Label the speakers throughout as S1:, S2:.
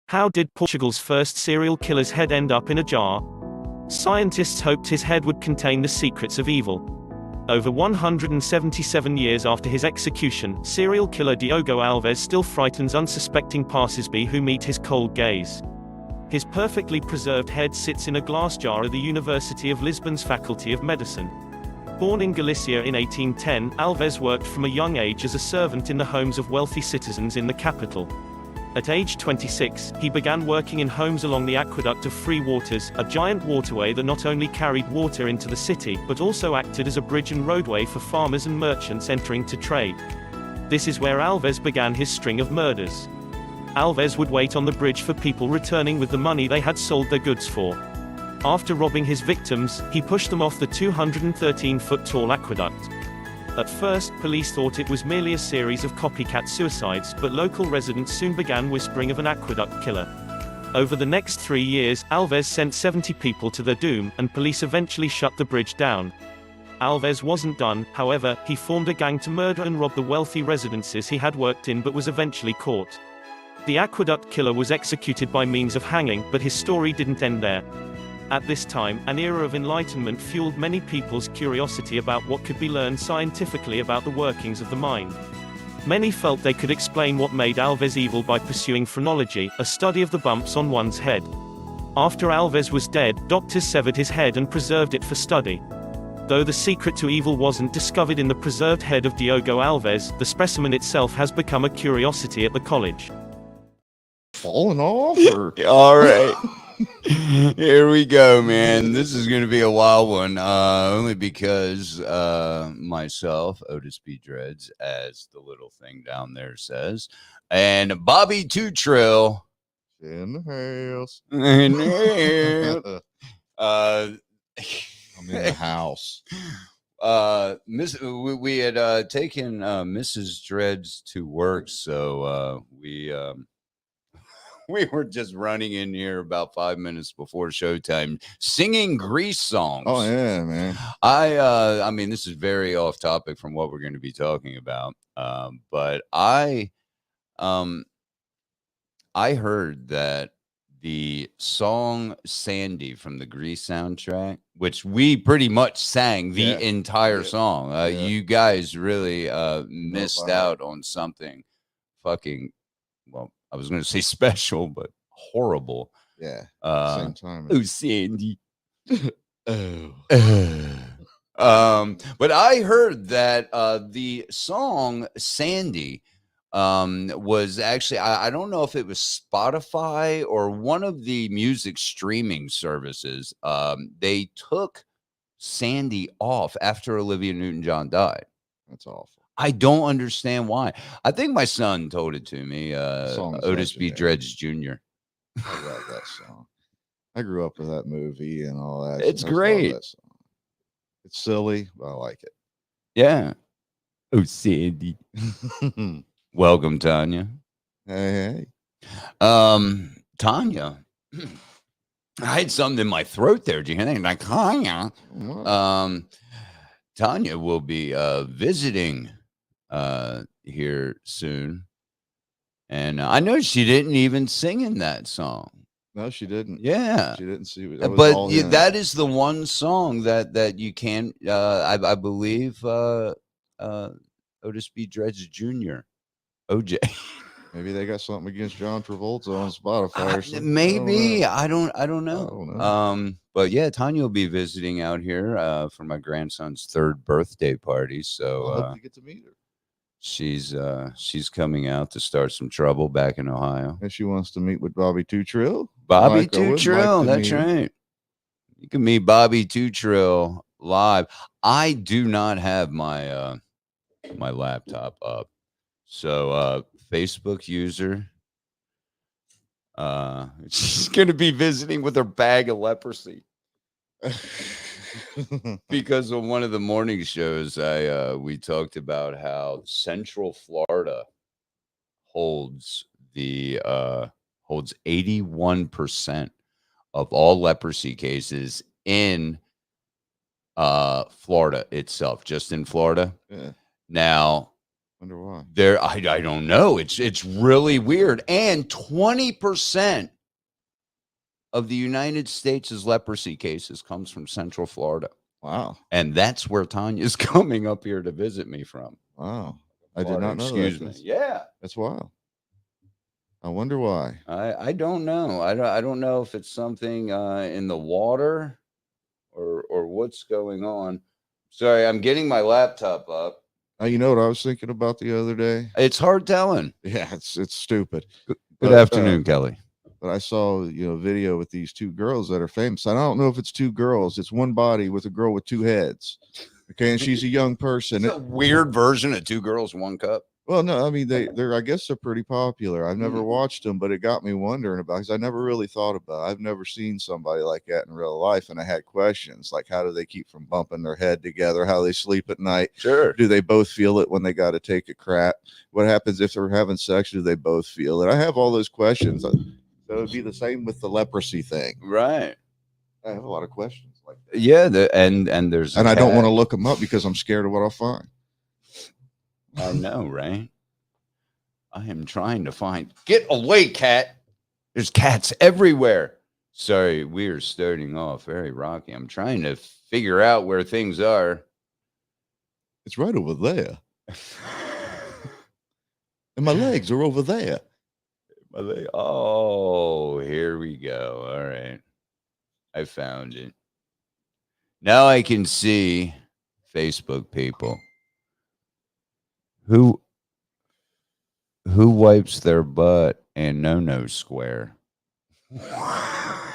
S1: How did Portugal's first serial killer's head end up in a jar? Scientists hoped his head would contain the secrets of evil. Over 177 years after his execution, serial killer Diogo Alves still frightens unsuspecting passers-by who meet his cold gaze. His perfectly preserved head sits in a glass jar at the University of Lisbon's Faculty of Medicine. Born in Galicia in 1810, Alves worked from a young age as a servant in the homes of wealthy citizens in the capital. At age 26, he began working in homes along the Aqueduct of Free Waters, a giant waterway that not only carried water into the city, but also acted as a bridge and roadway for farmers and merchants entering to trade. This is where Alves began his string of murders. Alves would wait on the bridge for people returning with the money they had sold their goods for. After robbing his victims, he pushed them off the 213-foot-tall aqueduct. At first, police thought it was merely a series of copycat suicides, but local residents soon began whispering of an aqueduct killer. Over the next 3 years, Alves sent 70 people to their doom, and police eventually shut the bridge down. Alves wasn't done, however. He formed a gang to murder and rob the wealthy residences he had worked in but was eventually caught. The aqueduct killer was executed by means of hanging, but his story didn't end there. At this time, an era of enlightenment fueled many people's curiosity about what could be learned scientifically about the workings of the mind. Many felt they could explain what made Alves evil by pursuing phrenology, a study of the bumps on one's head. After Alves was dead, doctors severed his head and preserved it for study. Though the secret to evil wasn't discovered in the preserved head of Diogo Alves, the specimen itself has become a curiosity at the college.
S2: Falling off? Or...
S3: All right. Here we go, man. This is going to be a wild one, only because myself, Otis B. Dreds, as the little thing down there says, and Bobby Two Trill
S2: in the house.
S3: I'm
S2: in the house.
S3: We had taken Mrs. Dreds to work, so we were just running in here about 5 minutes before showtime, singing Grease songs.
S2: Oh yeah, man.
S3: I mean, this is very off topic from what we're going to be talking about. But I heard that the song Sandy from the Grease soundtrack, which we pretty much sang the entire song. You guys really missed out on something fucking, well, I was going to say special, but horrible.
S2: Yeah.
S3: Same
S2: time.
S3: Oh, Sandy. But I heard that the song Sandy was actually, I don't know if it was Spotify or one of the music streaming services. They took Sandy off after Olivia Newton-John died.
S2: That's awful.
S3: I don't understand why. I think my son told it to me. Otis B. Dreds Jr.
S2: I love that song. I grew up with that movie and all that.
S3: It's great.
S2: It's silly, but I like it.
S3: Yeah. Oh, Sandy. Welcome, Tanya.
S2: Hey.
S3: Tanya. I had something in my throat there. Do you hear that? Like, Tanya. Tanya will be visiting here soon, and I know she didn't even sing in that song.
S2: No, she didn't.
S3: Yeah,
S2: she didn't see it.
S3: But that is the one song that you can. I believe Otis B. Dreds Jr. OJ.
S2: Maybe they got something against John Travolta on Spotify or something.
S3: Maybe I don't know. But yeah, Tanya will be visiting out here for my grandson's 3rd birthday party. So
S2: I hope you get to meet her.
S3: She's coming out to start some trouble back in Ohio.
S2: And she wants to meet with Bobby Two Trill.
S3: Bobby Two Trill, that's right. You can meet Bobby Two Trill live. I do not have my my laptop up, so Facebook user. She's gonna be visiting with her bag of leprosy. Because on one of the morning shows, we talked about how Central Florida holds 81% of all leprosy cases in Florida itself, just in Florida.
S2: Yeah.
S3: Now,
S2: Wonder why.
S3: I don't know. It's really weird. And 20% of the United States' leprosy cases comes from Central Florida.
S2: Wow.
S3: And that's where Tanya's coming up here to visit me from.
S2: Wow. I did
S3: Florida,
S2: not know
S3: excuse
S2: that.
S3: me. Yeah.
S2: That's wild. I wonder why.
S3: I don't know. I don't know if it's something in the water or what's going on. Sorry, I'm getting my laptop up.
S2: You know what I was thinking about the other day?
S3: It's hard telling.
S2: Yeah, it's stupid.
S3: Good afternoon, Kelly.
S2: But I saw, a video with these two girls that are famous. I don't know if it's two girls. It's one body with a girl with two heads. Okay, and she's a young person.
S3: It's a weird version of Two Girls, One Cup.
S2: Well, no, I mean they're I guess they're pretty popular. I've never watched them, but it got me wondering about because I never really thought about it. I've never seen somebody like that in real life, and I had questions like how do they keep from bumping their head together? How they sleep at night?
S3: Sure.
S2: Do they both feel it when they got to take a crap? What happens if they're having sex? Do they both feel it? I have all those questions. So it'd be the same with the leprosy thing,
S3: right?
S2: I have a lot of questions like that.
S3: Yeah, and there's
S2: and I don't want to look them up because I'm scared of what I'll find.
S3: I know, right? I am trying to find. Get away, cat! There's cats everywhere. Sorry, we are starting off very rocky. I'm trying to figure out where things are.
S2: It's right over there, and my legs are over there.
S3: Oh, here we go. All right, I found it. Now I can see Facebook people. Who wipes their butt and no square?
S2: Huh?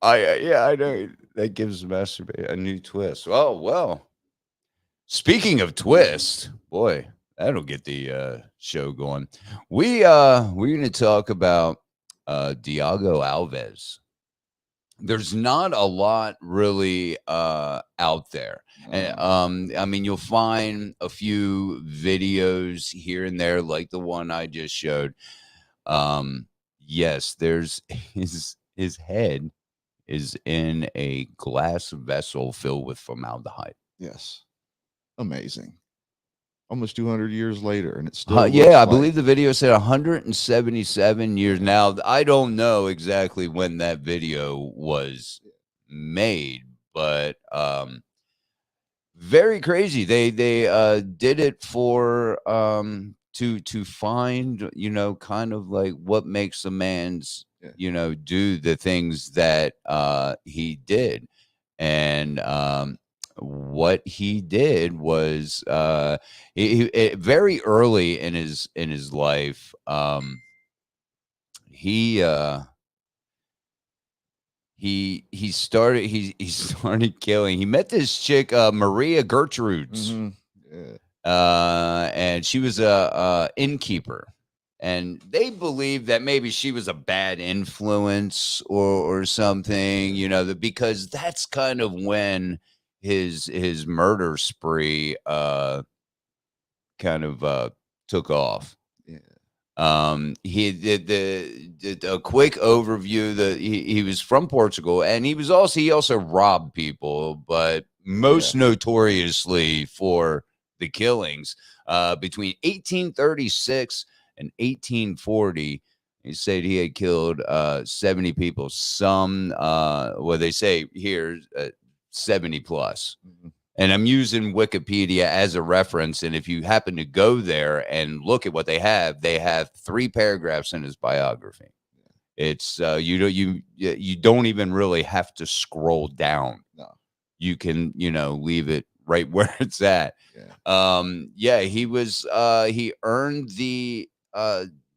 S3: I know that gives masturbate a new twist. Oh well. Speaking of twist, boy, that'll get the show going. We're gonna talk about Diogo Alves. There's not a lot really out there. And I mean, you'll find a few videos here and there, like the one I just showed. Yes, there's his head is in a glass vessel filled with formaldehyde.
S2: Yes, amazing. Almost 200 years later, and it's still
S3: yeah, I believe the video said 177 years. Now, I don't know exactly when that video was made, but very crazy. They did it for to find, kind of like what makes a man's do the things that he did. And what he did was very early in his life, he started killing. He met this chick, Maria Gertrudes.
S2: Mm-hmm. Yeah.
S3: And she was a innkeeper, and they believed that maybe she was a bad influence or something, because that's kind of when his murder spree kind of took off. He did a quick overview that he was from Portugal, and he also robbed people, but most notoriously for the killings between 1836 and 1840. He said he had killed 70 people. Some, they say here, 70 plus. Mm-hmm. And I'm using Wikipedia as a reference. And if you happen to go there and look at what they have 3 paragraphs in his biography. It's you don't even really have to scroll down.
S2: No,
S3: you can leave it right where it's at. He was he earned the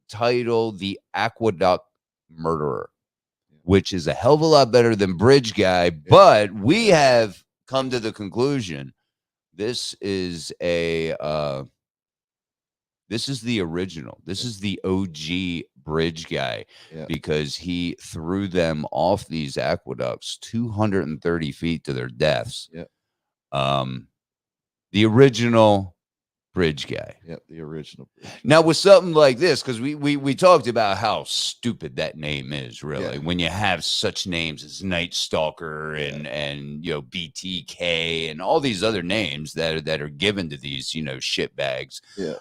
S3: title the Aqueduct Murderer, which is a hell of a lot better than Bridge Guy. But we have come to the conclusion this is the original. This is the OG Bridge Guy, because he threw them off these aqueducts 230 feet to their deaths. The original Bridge guy.
S2: Yep, the original bridge.
S3: Now with something like this, because we talked about how stupid that name is, really,
S2: Yeah.
S3: when you have such names as Night Stalker and BTK and all these other names that are given to these shit bags.
S2: Yeah.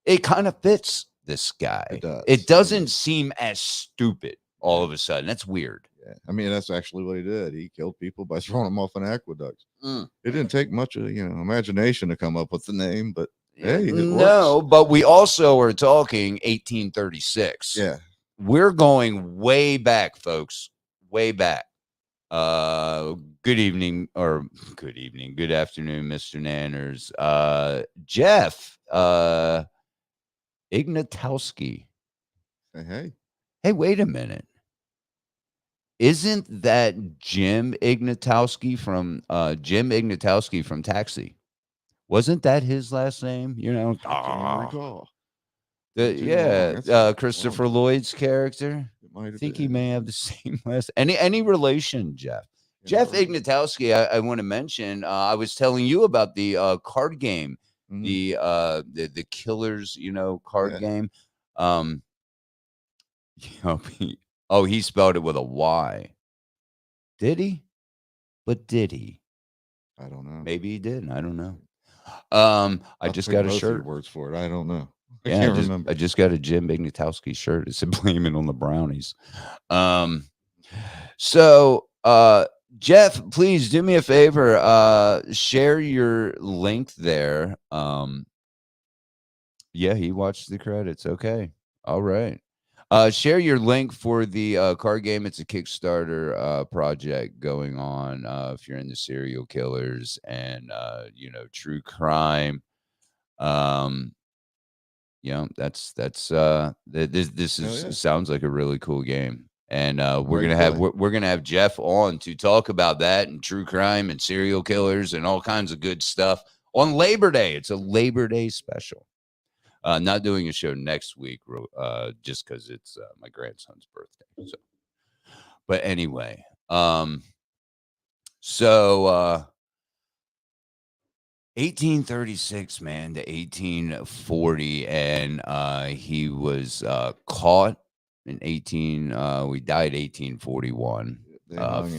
S3: It kind of fits this guy.
S2: It does.
S3: It doesn't seem as stupid all of a sudden. That's weird.
S2: Yeah. I mean, that's actually what he did. He killed people by throwing them off an aqueduct.
S3: Mm.
S2: It didn't take much of imagination to come up with the name, but hey, it
S3: no,
S2: works.
S3: but we also are talking 1836.
S2: Yeah.
S3: We're going way back, folks. Way back. Good evening, good afternoon, Mr. Nanners. Jeff Ignatowski.
S2: Hey,
S3: wait a minute. Isn't that Jim Ignatowski from Taxi? Wasn't that his last name?
S2: I can't recall.
S3: Christopher Lloyd's character. I think he may have the same last. Any relation, Jeff? Jeff Ignatowski. I want to mention. I was telling you about the card game, the Killers, card game. He spelled it with a Y. Did he? But did he?
S2: I don't know.
S3: Maybe he did. I don't know. I just got a shirt.
S2: Words for it. I don't know. I
S3: can't
S2: can't remember.
S3: I just got a Jim Ignatowski shirt. It said "Blame it on the Brownies." So Jeff, please do me a favor. Share your link there. Yeah, he watched the credits. Okay. All right. Share your link for the card game. It's a Kickstarter project going on. If you're into serial killers and true crime, this sounds like a really cool game. And we're gonna have Jeff on to talk about that and true crime and serial killers and all kinds of good stuff on Labor Day. It's a Labor Day special. Not doing a show next week, just because it's my grandson's birthday. So, but anyway, so 1836, man, to 1840, and he was caught in we died 1841.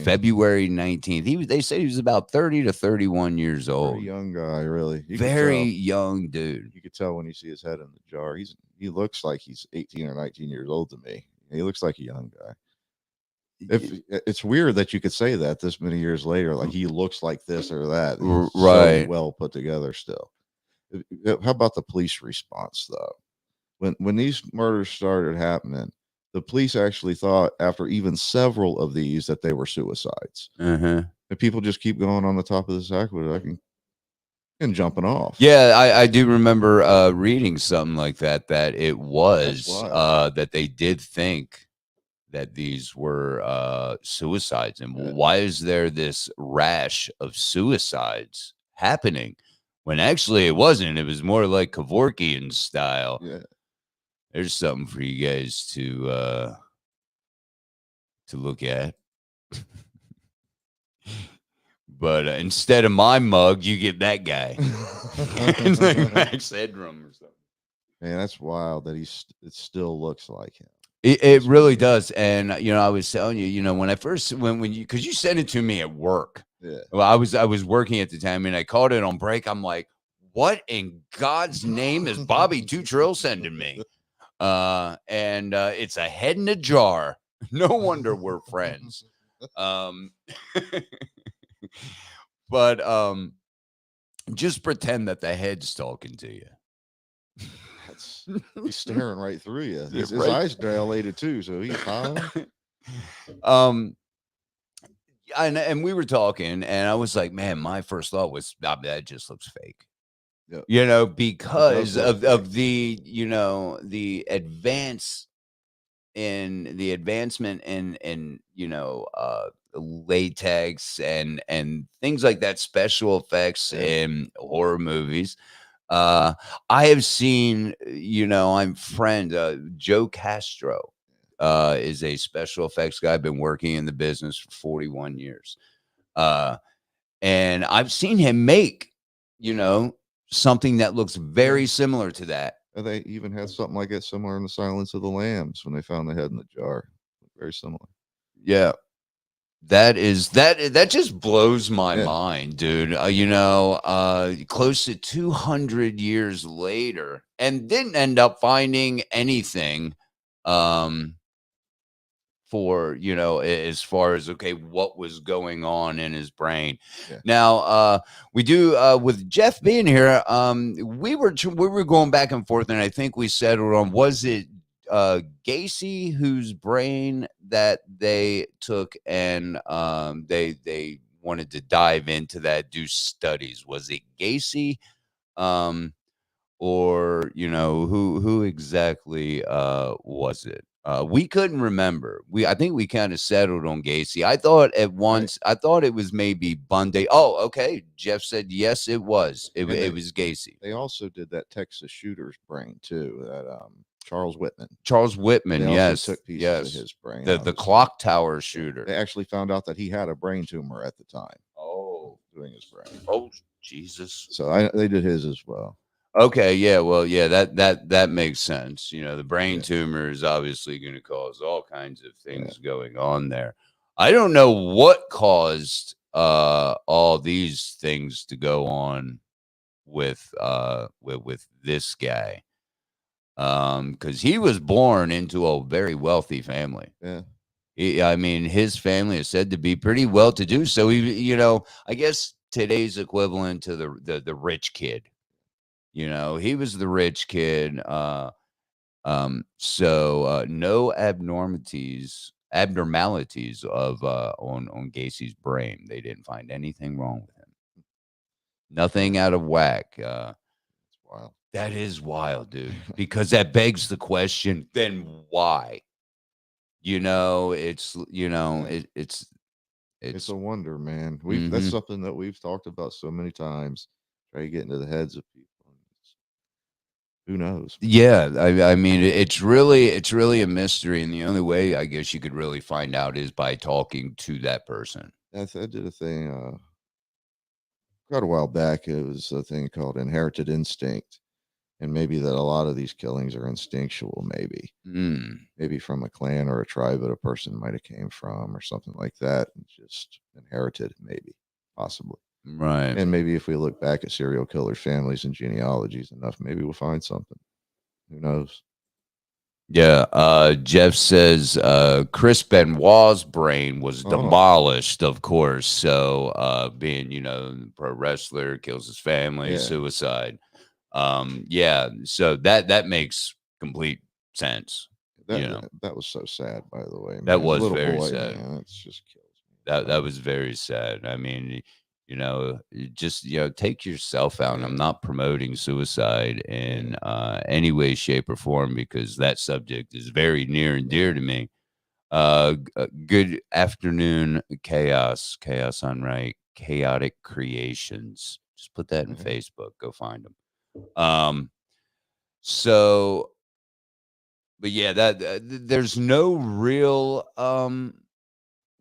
S3: February 19th. They said he was about 30 to 31 years old.
S2: Very young guy, really.
S3: Very young dude.
S2: You could tell when you see his head in the jar. He looks like he's 18 or 19 years old to me. He looks like a young guy. It's weird that you could say that this many years later, like he looks like this or that. He's
S3: right.
S2: So well put together still. How about the police response though? When these murders started happening, the police actually thought after even several of these that they were suicides. And people just keep going on the top of this aqueduct and jumping off.
S3: Yeah, I do remember reading something like that it was that they did think that these were suicides. And why is there this rash of suicides happening when actually it wasn't? It was more like Kevorkian style.
S2: Yeah.
S3: There's something for you guys to look at. But instead of my mug, you get that guy. It's like Max Headroom or something.
S2: Man, that's wild that it still looks like him.
S3: It really does. And I was telling you, when I first when you, because you sent it to me at work.
S2: Yeah.
S3: Well, I was working at the time, and I called it on break. I'm like, what in God's name is Bobby Two Trill sending me? And it's a head in a jar. No wonder we're friends. But just pretend that the head's talking to you.
S2: He's staring right through you. His eyes dilated too, so he's high.
S3: And we were talking, and I was like, man, my first thought was, that just looks fake.
S2: Yep.
S3: Because of the the advancement in latex and things like that, special effects in horror movies. I have seen, I'm friend Joe Castro is a special effects guy. I've been working in the business for 41 years. And I've seen him make, something that looks very similar to that.
S2: And they even had something like that similar in the Silence of the Lambs when they found the head in the jar. Very similar.
S3: Yeah. That just blows my mind, dude. Close to 200 years later, and didn't end up finding anything for, as far as, okay, what was going on in his brain. Now, we do, with Jeff being here, we were going back and forth, and I think we settled on, was it Gacy whose brain that they took, and they wanted to dive into that, do studies? Was it Gacy? Or who exactly was it? We couldn't remember. I think we kind of settled on Gacy. I thought at once, I thought it was maybe Bundy. Oh, okay. Jeff said yes, it was. It was Gacy.
S2: They also did that Texas shooter's brain too. That Charles Whitman.
S3: They
S2: yes, took pieces of his brain.
S3: The clock tower shooter.
S2: They actually found out that he had a brain tumor at the time.
S3: Oh,
S2: doing his brain.
S3: Oh, Jesus.
S2: So they did his as well.
S3: Okay, yeah, well, yeah, that makes sense. The brain tumor is obviously going to cause all kinds of things going on there. I don't know what caused all these things to go on with this guy, because he was born into a very wealthy family.
S2: Yeah,
S3: his family is said to be pretty well to do. So he, I guess today's equivalent to the rich kid. He was the rich kid. So no abnormalities of on Gacy's brain. They didn't find anything wrong with him. Nothing out of whack.
S2: It's wild.
S3: That is wild, dude. Because that begs the question, then why? It's
S2: a wonder, man. That's something that we've talked about so many times. Try to get into the heads of people. Who knows?
S3: Yeah, it's really a mystery, and the only way I guess you could really find out is by talking to that person.
S2: I did a thing quite a while back. It was a thing called inherited instinct, and maybe that a lot of these killings are instinctual. Maybe from a clan or a tribe that a person might have came from, or something like that, and just inherited, possibly.
S3: Right.
S2: And maybe if we look back at serial killers' families and genealogies enough, maybe we'll find something. Who knows?
S3: Yeah. Jeff says Chris Benoit's brain was demolished, of course. So being, pro wrestler, kills his family, suicide. Yeah. So that makes complete sense.
S2: That was so sad, by the way. Man.
S3: That was very sad.
S2: Man, that's just kills me.
S3: That was very sad. Just take yourself out. And I'm not promoting suicide in any way, shape, or form, because that subject is very near and dear to me. Good afternoon, chaos on right, chaotic creations. Just put that in Facebook. Go find them. So, but yeah, that there's no real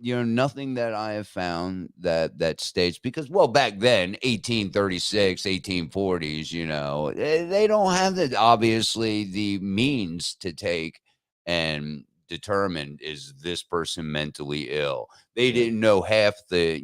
S3: nothing that I have found that states, because, well, back then, 1836, 1840s, they don't have obviously the means to take and determine, is this person mentally ill? They didn't know half the,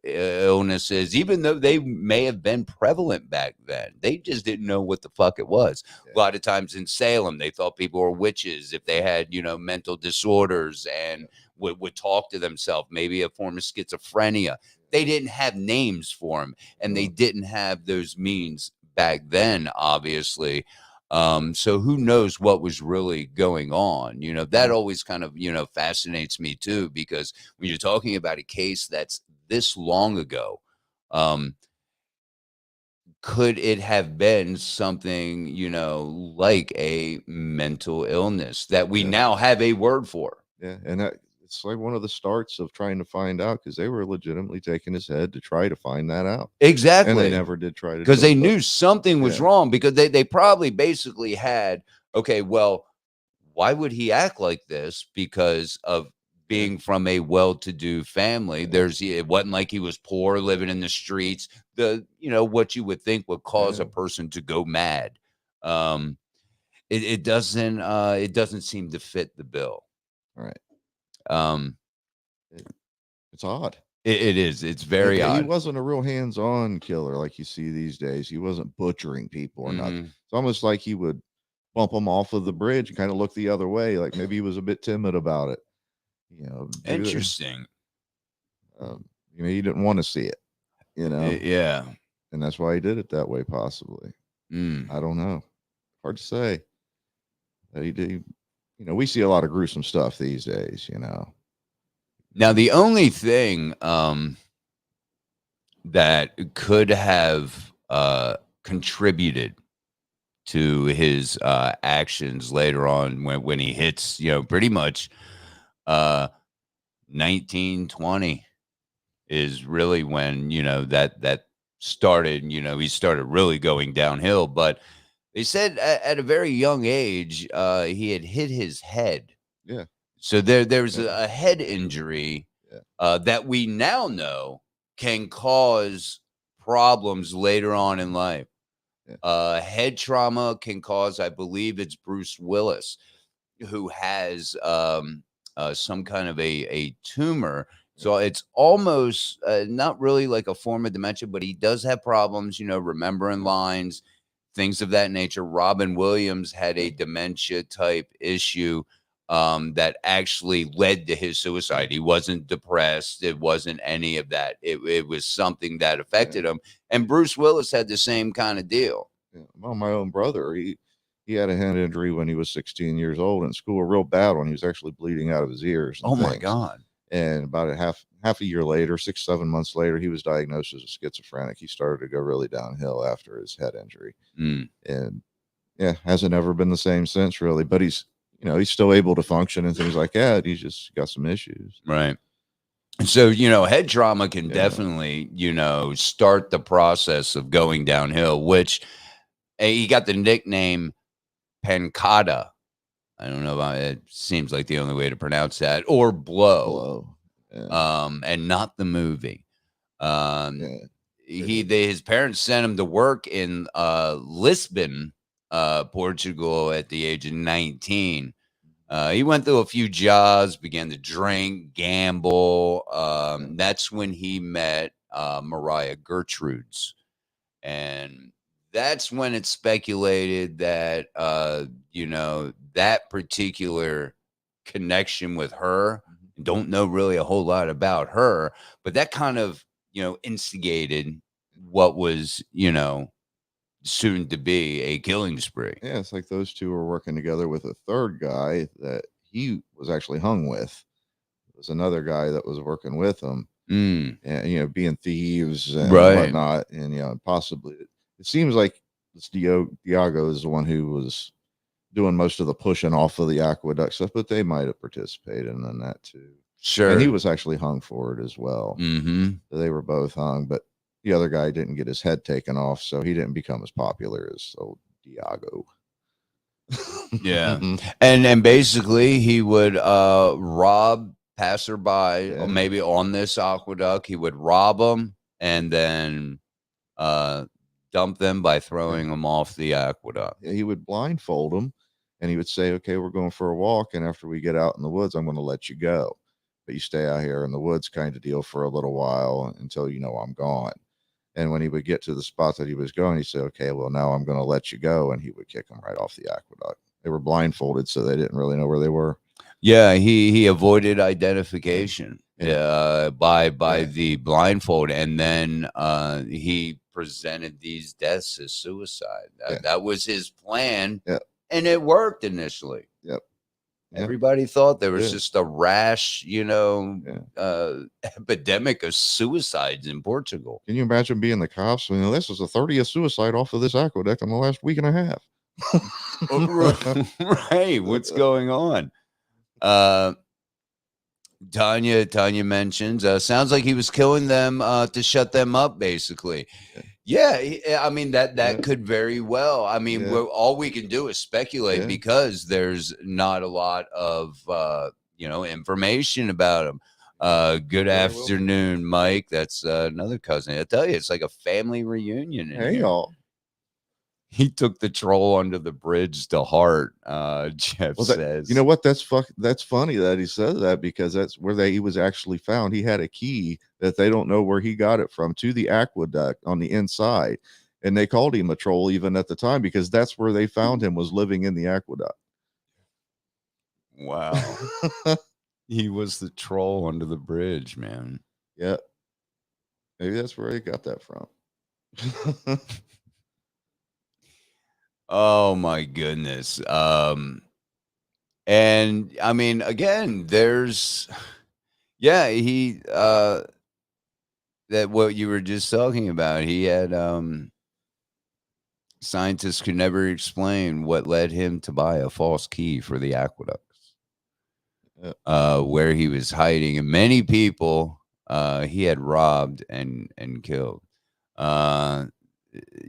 S3: illnesses, even though they may have been prevalent back then. They just didn't know what the fuck it was. A lot of times in Salem, they thought people were witches if they had, mental disorders, and would talk to themselves, maybe a form of schizophrenia. They didn't have names for them, and they didn't have those means back then, obviously. So who knows what was really going on? That always kind of, fascinates me too, because when you're talking about a case that's this long ago, could it have been something, like a mental illness that we now have a word for?
S2: Yeah. And it's like one of the starts of trying to find out, because they were legitimately taking his head to try to find that out.
S3: Exactly.
S2: And they never did try to,
S3: because they knew something was wrong, because they probably basically had, okay, well, why would he act like this? Because of being from a well-to-do family. It wasn't like he was poor, living in the streets. What you would think would cause a person to go mad. It doesn't seem to fit the bill.
S2: Right.
S3: Um,
S2: It's odd.
S3: it is. It's very
S2: He
S3: odd.
S2: wasn't a real hands-on killer like you see these days. He wasn't butchering people or nothing.
S3: Mhm.
S2: It's almost like he would bump them off of the bridge and kind of look the other way, like maybe he was a bit timid about it.
S3: Interesting.
S2: He didn't want to see it.
S3: Yeah.
S2: And that's why he did it that way, possibly. I don't know. Hard to say. He did. We see a lot of gruesome stuff these days.
S3: Now, the only thing that could have contributed to his actions later on when he hits, pretty much 1920 is really when, that started, he started really going downhill. But they said at a very young age, he had hit his head.
S2: Yeah.
S3: So there's a head injury that we now know can cause problems later on in life. Head trauma can cause, I believe it's Bruce Willis, who has some kind of a tumor. So it's almost not really like a form of dementia, but he does have problems, remembering lines, things of that nature. Robin Williams had a dementia type issue that actually led to his suicide. He wasn't depressed. It wasn't any of that. It was something that affected him. And Bruce Willis had the same kind of deal.
S2: Yeah. Well, my own brother, he had a head injury when he was 16 years old in school, a real bad one. He was actually bleeding out of his ears.
S3: Oh my God.
S2: And about a half a year later, 6-7 months later, he was diagnosed as a schizophrenic. He started to go really downhill after his head injury. And hasn't ever been the same since, really. But he's still able to function and things like that. He's just got some issues.
S3: Right. So, head trauma can definitely, start the process of going downhill, which he got the nickname pancada. I don't know about it. Seems like the only way to pronounce that, or blow. And not the movie. His parents sent him to work in Lisbon, Portugal at the age of 19. He went through a few jobs, began to drink, gamble. That's when he met Mariah Gertrudes. And that's when it's speculated that, that particular connection with her, don't know really a whole lot about her, but that kind of, instigated what was, soon to be a killing spree.
S2: Yeah, it's like those two were working together with a third guy that he was actually hung with. It was another guy that was working with him, and being thieves and whatnot, and possibly it seems like this Diogo is the one who was doing most of the pushing off of the aqueduct stuff, but they might have participated in that too.
S3: Sure,
S2: and he was actually hung for it as well. So they were both hung, but the other guy didn't get his head taken off, so he didn't become as popular as old Diogo.
S3: Yeah. And basically he would rob passerby, or maybe on this aqueduct. He would rob them and then dump them by throwing them off the aqueduct.
S2: Yeah, he would blindfold them and he would say, okay, we're going for a walk, and after we get out in the woods, I'm going to let you go, but you stay out here in the woods kind of deal for a little while until I'm gone. And when he would get to the spot that he was going, he said, okay, well, now I'm going to let you go. And he would kick them right off the aqueduct. They were blindfolded, so they didn't really know where they were.
S3: Yeah, he avoided identification by the blindfold. And then he presented these deaths as suicide. That was his plan. And it worked initially. Everybody thought there was just a rash, epidemic of suicides in Portugal.
S2: Can you imagine being the cops? This was the 30th suicide off of this aqueduct in the last week and a half.
S3: Right. What's going on? Tanya mentions, sounds like he was killing them to shut them up, basically. Yeah, I mean, that could very well. I mean, all we can do is speculate because there's not a lot of, information about him. Good
S2: Very well.
S3: afternoon, Mike. That's another cousin. I tell you, it's like a family reunion in
S2: Hey,
S3: here.
S2: y'all.
S3: He took the troll under the bridge to heart. Jeff says.
S2: You know what? That's funny that he says that, because that's where he was actually found. He had a key that they don't know where he got it from to the aqueduct on the inside, and they called him a troll even at the time, because that's where they found him, was living in the aqueduct.
S3: Wow. He was the troll under the bridge, man.
S2: Yeah. Maybe that's where he got that from.
S3: Oh my goodness. And I mean, again, there's he that what you were just talking about, he had scientists could never explain what led him to buy a false key for the aqueducts. Where he was hiding, and many people he had robbed and killed.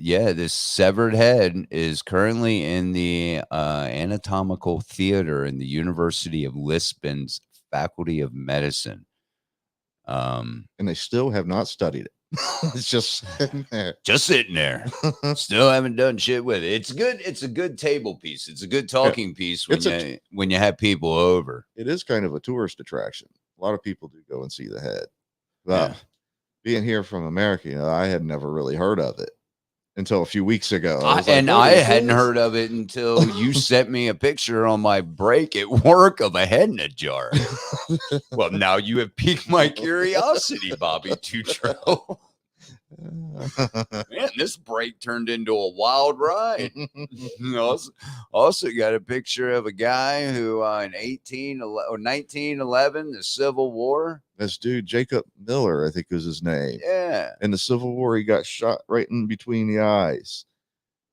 S3: This severed head is currently in the anatomical theater in the University of Lisbon's Faculty of Medicine.
S2: And they still have not studied it. It's just sitting there.
S3: Just sitting there. Still haven't done shit with it. It's good. It's a good table piece. It's a good talking piece when you have people over.
S2: It is kind of a tourist attraction. A lot of people do go and see the head. But being here from America, I had never really heard of it until a few weeks ago.
S3: I hadn't heard of it until you sent me a picture on my break at work of a head in a jar. Well, now you have piqued my curiosity, Bobby Tutro. Man, this break turned into a wild ride. Also got a picture of a guy who in 1911, the Civil War.
S2: This dude, Jacob Miller, I think was his name.
S3: Yeah.
S2: In the Civil War, he got shot right in between the eyes.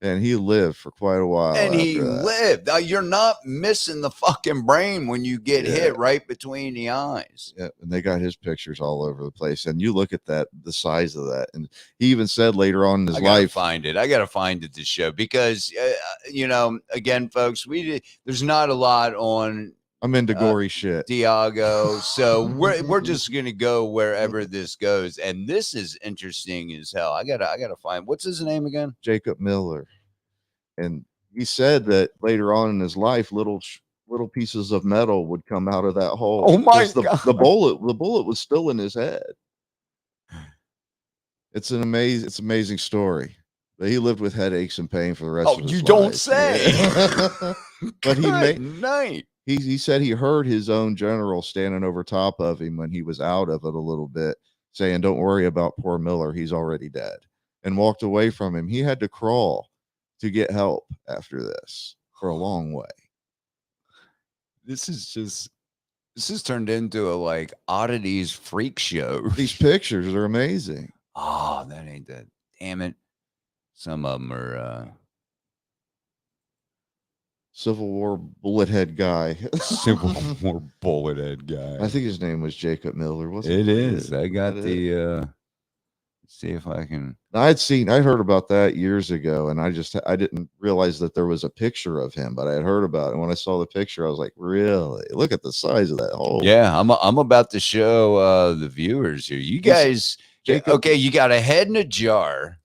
S2: And he lived for quite a while.
S3: And he lived. Now, you're not missing the fucking brain when you get hit right between the eyes.
S2: Yeah, and they got his pictures all over the place. And you look at that, the size of that. And he even said later on in his life.
S3: I got to find it to show, because, again, folks, there's not a lot on.
S2: I'm into gory shit,
S3: Diogo. So we're just gonna go wherever this goes, and this is interesting as hell. I gotta find, what's his name again?
S2: Jacob Miller. And he said that later on in his life, little pieces of metal would come out of that hole.
S3: Oh my God!
S2: The bullet was still in his head. It's an amazing story. But he lived with headaches and pain for the rest of his life.
S3: You don't say.
S2: But
S3: night.
S2: He said he heard his own general standing over top of him when he was out of it a little bit, saying, "Don't worry about poor Miller. He's already dead," and walked away from him. He had to crawl to get help after this for a long way.
S3: This has turned into a oddities freak show.
S2: These pictures are amazing.
S3: Oh, that ain't that. Damn it. Some of them are
S2: Civil War bullet head guy.
S3: Civil War bullet head guy.
S2: I think his name was Jacob Miller, wasn't it?
S3: It is. I got let's see if I can.
S2: I'd heard about that years ago, and I didn't realize that there was a picture of him, but I had heard about it. And when I saw the picture, I was like, really? Look at the size of that hole.
S3: Yeah, I'm about to show the viewers here. You guys, okay, you got a head in a jar.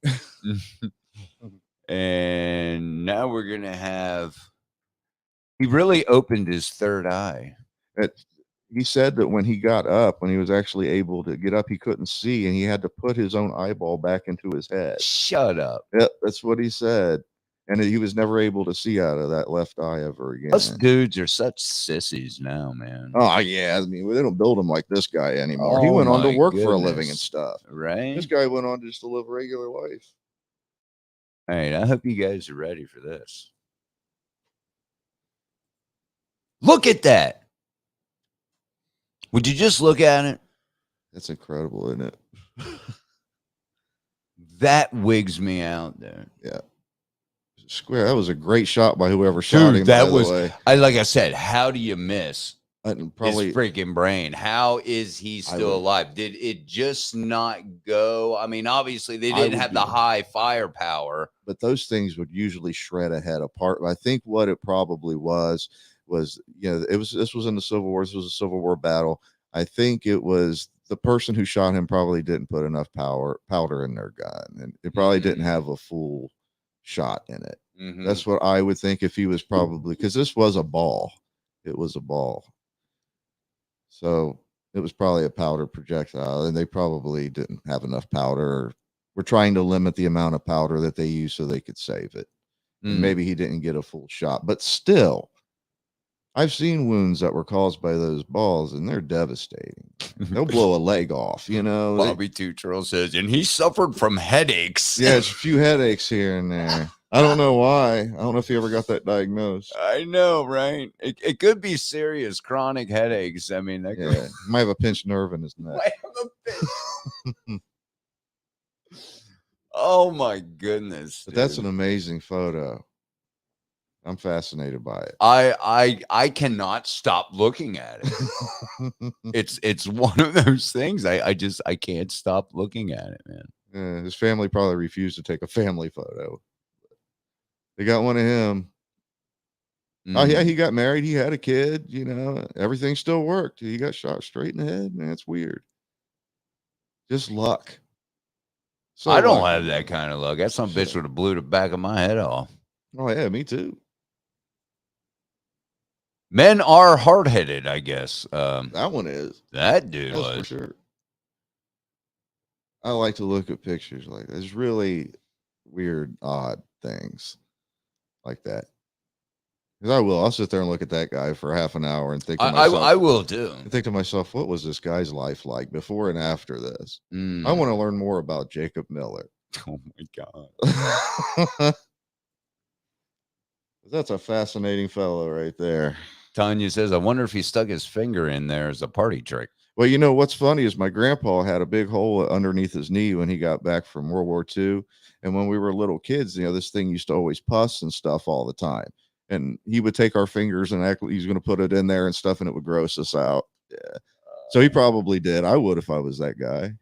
S3: And now we're going to have. He really opened his third eye.
S2: He said that when he got up, when he was actually able to get up, he couldn't see, and he had to put his own eyeball back into his head.
S3: Shut up.
S2: Yep, that's what he said. And he was never able to see out of that left eye ever again.
S3: Us dudes are such sissies now, man.
S2: Oh, yeah. I mean, they don't build him like this guy anymore. He went on to work for a living and stuff.
S3: Right?
S2: This guy went on just to live a regular life.
S3: All right, I hope you guys are ready for this. Look at that. Would you just look at it?
S2: That's incredible, isn't it?
S3: That wigs me out there.
S2: Yeah. Square. That was a great shot by whoever shot him.
S3: That was, like I said, how do you miss
S2: probably
S3: his freaking brain? How is he still alive? Did it just not go? I mean, obviously they didn't have the high firepower.
S2: But those things would usually shred a head apart. I think what it probably was was, this was in the Civil War. This was a Civil War battle. I think it was the person who shot him probably didn't put enough powder in their gun, and it probably didn't have a full shot in it. That's what I would think, if he was probably, because this was a ball. It was a ball. So it was probably a powder projectile, and they probably didn't have enough powder, or were trying to limit the amount of powder that they used so they could save it. And maybe he didn't get a full shot, but still, I've seen wounds that were caused by those balls, and they're devastating. They'll blow a leg off,
S3: Bobby Tuchel says, and he suffered from headaches.
S2: Yeah, it's a few headaches here and there. I don't know why. I don't know if he ever got that diagnosed.
S3: I know, right? It could be serious chronic headaches. I mean, that
S2: he might have a pinched nerve in his neck.
S3: Oh my goodness!
S2: But that's an amazing photo. I'm fascinated by it.
S3: I cannot stop looking at it. It's one of those things. I can't stop looking at it, man.
S2: Yeah, his family probably refused to take a family photo. They got one of him. Oh yeah, he got married. He had a kid. Everything still worked. He got shot straight in the head. Man, it's weird. Just luck. So
S3: I don't have that kind of luck. That some bitch would have blew the back of my head off.
S2: Oh yeah, me too.
S3: Men are hard-headed, I guess.
S2: That one is.
S3: That dude was
S2: for sure. I like to look at pictures like that. There's really weird, odd things like that. Because I'll sit there and look at that guy for half an hour and think to myself,
S3: I will too.
S2: I think to myself, what was this guy's life like before and after this? I want to learn more about Jacob Miller.
S3: Oh my God.
S2: That's a fascinating fellow right there.
S3: Tanya says, I wonder if he stuck his finger in there as a party trick.
S2: Well, what's funny is my grandpa had a big hole underneath his knee when he got back from World War II. And when we were little kids, this thing used to always pus and stuff all the time. And he would take our fingers and act like he's going to put it in there and stuff, and it would gross us out. Yeah. So he probably did. I would if I was that guy.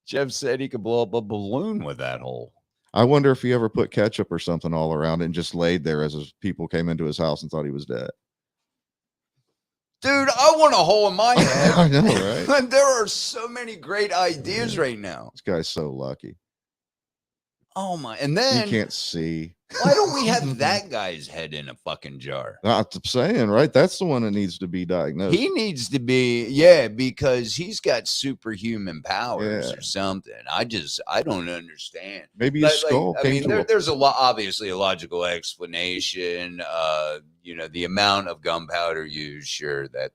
S3: Jeff said he could blow up a balloon with that hole.
S2: I wonder if he ever put ketchup or something all around it and just laid there as his people came into his house and thought he was dead.
S3: Dude, I want a hole in my head.
S2: I know, right?
S3: There are so many great ideas right now.
S2: This guy's so lucky.
S3: Oh my! And then
S2: he can't see.
S3: Why don't we have that guy's head in a fucking jar?
S2: I'm saying, right? That's the one that needs to be diagnosed.
S3: He needs to be, because he's got superhuman powers or something. I don't understand.
S2: Maybe his skull.
S3: There's obviously a logical explanation. The amount of gunpowder used, sure, that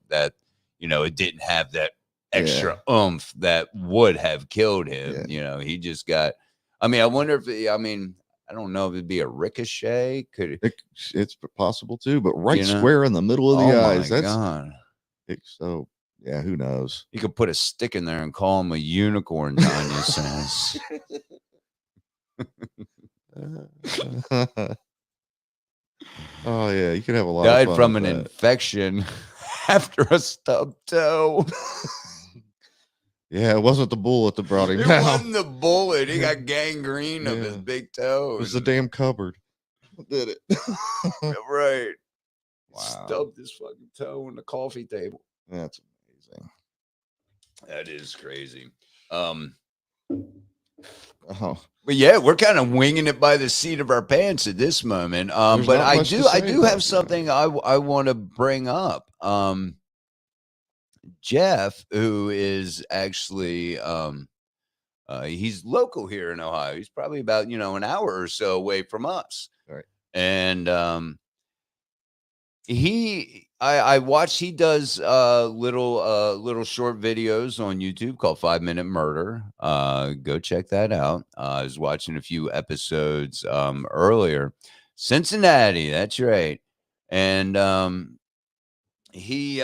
S3: it didn't have that extra oomph that would have killed him.
S2: Yeah.
S3: He just got. I wonder if I don't know if it'd be a ricochet.
S2: It's possible too, but square in the middle of the eyes.
S3: That's God.
S2: So yeah, who knows?
S3: You could put a stick in there and call him a unicorn. Tanya says.
S2: Oh yeah, you could have a lot.
S3: Died
S2: of fun
S3: from
S2: with
S3: an
S2: that.
S3: infection after a stubbed toe.
S2: Yeah, it wasn't the bullet that brought him
S3: It
S2: down.
S3: wasn't the bullet. He got gangrene of his big toe.
S2: It was the damn cupboard. Did it?
S3: Right.
S2: Wow.
S3: Stubbed his fucking toe on the coffee table.
S2: That's amazing.
S3: That is crazy.
S2: But
S3: yeah, we're kind of winging it by the seat of our pants at this moment. But I do have something I want to bring up. Jeff, who is actually he's local here in Ohio. He's probably about an hour or so away from us.
S2: Right.
S3: And I watched. He does little short videos on YouTube called 5 Minute Murder. Go check that out. I was watching a few episodes earlier. Cincinnati, that's right. And he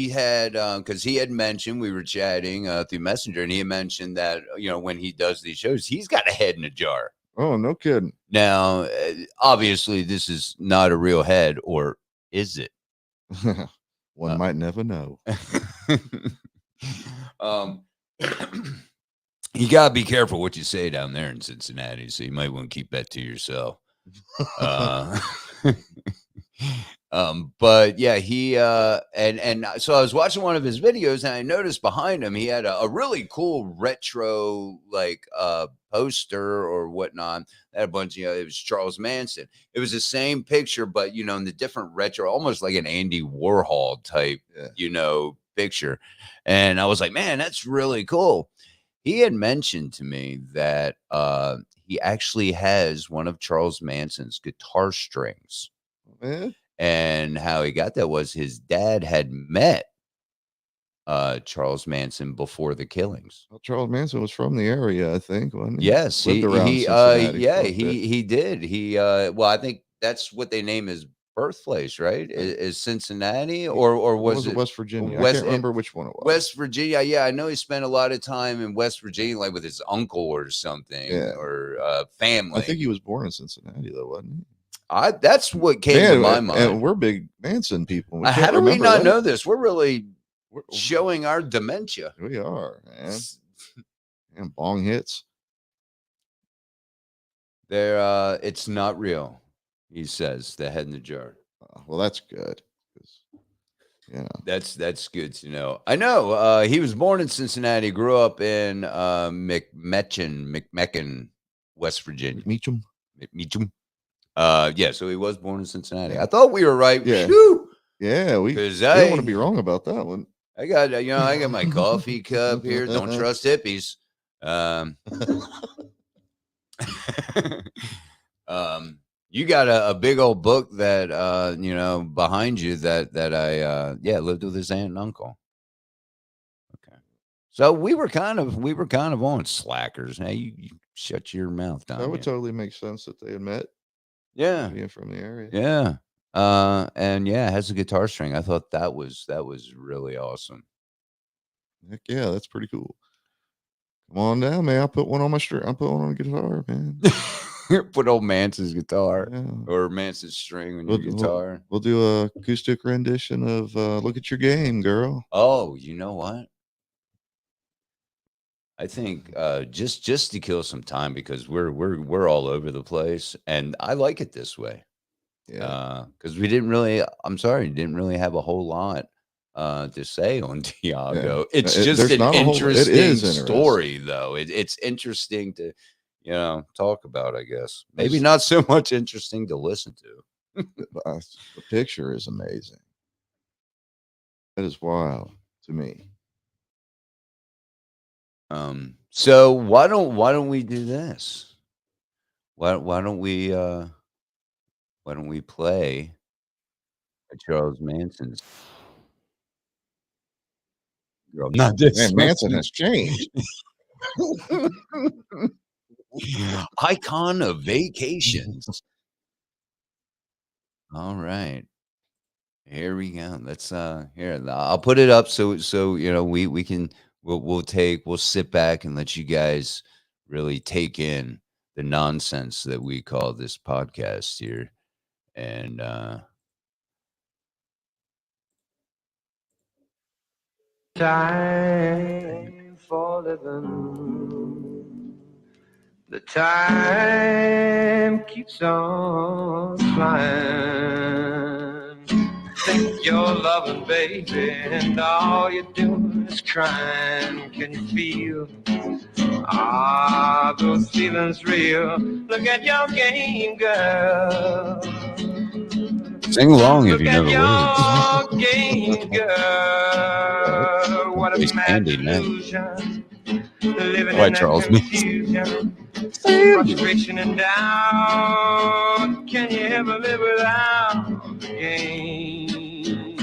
S3: had because he had mentioned, we were chatting through Messenger, and he had mentioned that when he does these shows, he's got a head in a jar.
S2: Oh, no kidding.
S3: Now, obviously, this is not a real head, or is it?
S2: One might never know.
S3: You gotta be careful what you say down there in Cincinnati, so you might want to keep that to yourself. But yeah, he and so I was watching one of his videos and I noticed behind him he had a really cool retro like poster or whatnot. That had a bunch of, it was Charles Manson. It was the same picture, but in the different retro, almost like an Andy Warhol type, picture. And I was like, man, that's really cool. He had mentioned to me that he actually has one of Charles Manson's guitar strings.
S2: Yeah.
S3: And how he got that was his dad had met Charles Manson before the killings.
S2: Well, Charles Manson was from the area, I think, wasn't he?
S3: Yes,
S2: Lived around Cincinnati
S3: yeah,
S2: for a bit.
S3: he did. Well, I think that's what they name his birthplace, right? Is Cincinnati or was it
S2: West Virginia? I
S3: West
S2: can't remember which one it was.
S3: West Virginia? Yeah, I know he spent a lot of time in West Virginia, like with his uncle or something,
S2: Yeah.
S3: or family.
S2: I think he was born in Cincinnati, though, wasn't he?
S3: That's what came to my mind.
S2: And we're big Manson people.
S3: How do we not know this? We're really showing our dementia.
S2: We are, man. And bong hits.
S3: It's not real, he says, the head in the jar.
S2: Well, that's good.
S3: That's good to know. I know he was born in Cincinnati, grew up in McMecken, West Virginia.
S2: Meacham.
S3: Yeah, so he was born in Cincinnati. I thought we were right.
S2: Yeah.
S3: Whew.
S2: Yeah, we don't want to be wrong about that one.
S3: I got my coffee cup here. Don't trust hippies. You got a big old book that behind you that I lived with his aunt and uncle. Okay, so we were kind of on slackers. Hey, you shut your mouth down.
S2: That would totally make sense that they had met.
S3: Yeah,
S2: being from the area.
S3: Yeah. And yeah, it has a guitar string. I thought that was really awesome.
S2: Heck yeah, that's pretty cool. Come on down, man. I'll put one on my string. I'll put one on a guitar, man.
S3: Put old Manson's guitar or Manson's string on your guitar.
S2: We'll do a acoustic rendition of "Look at Your Game, Girl."
S3: Oh, you know what? I think just to kill some time because we're all over the place, and I like it this way.
S2: Yeah,
S3: because we didn't really. I'm sorry, didn't really have a whole lot to say on Diogo.
S2: Yeah.
S3: It's just an interesting story, though. It's interesting to talk about. I guess maybe not so much interesting to listen to.
S2: The picture is amazing. That is wild to me.
S3: So why don't we do this? Why don't we play Charles Manson's girl? Not this.
S2: Man, Manson has changed.
S3: Icon of vacations. All right. Here we go. Let's here. I'll put it up so we can we'll sit back and let you guys really take in the nonsense that we call this podcast here. And
S4: time for living. The time keeps on flying. Think you're loving, baby, and all you're doing is crying. Can you feel? Those feelings real. Look at your game, girl.
S3: Sing along if you know the
S4: words. Look at your game, girl. What a mad illusion. Living in
S3: Charles
S4: confusion. Frustration and doubt. Can you ever live without the game?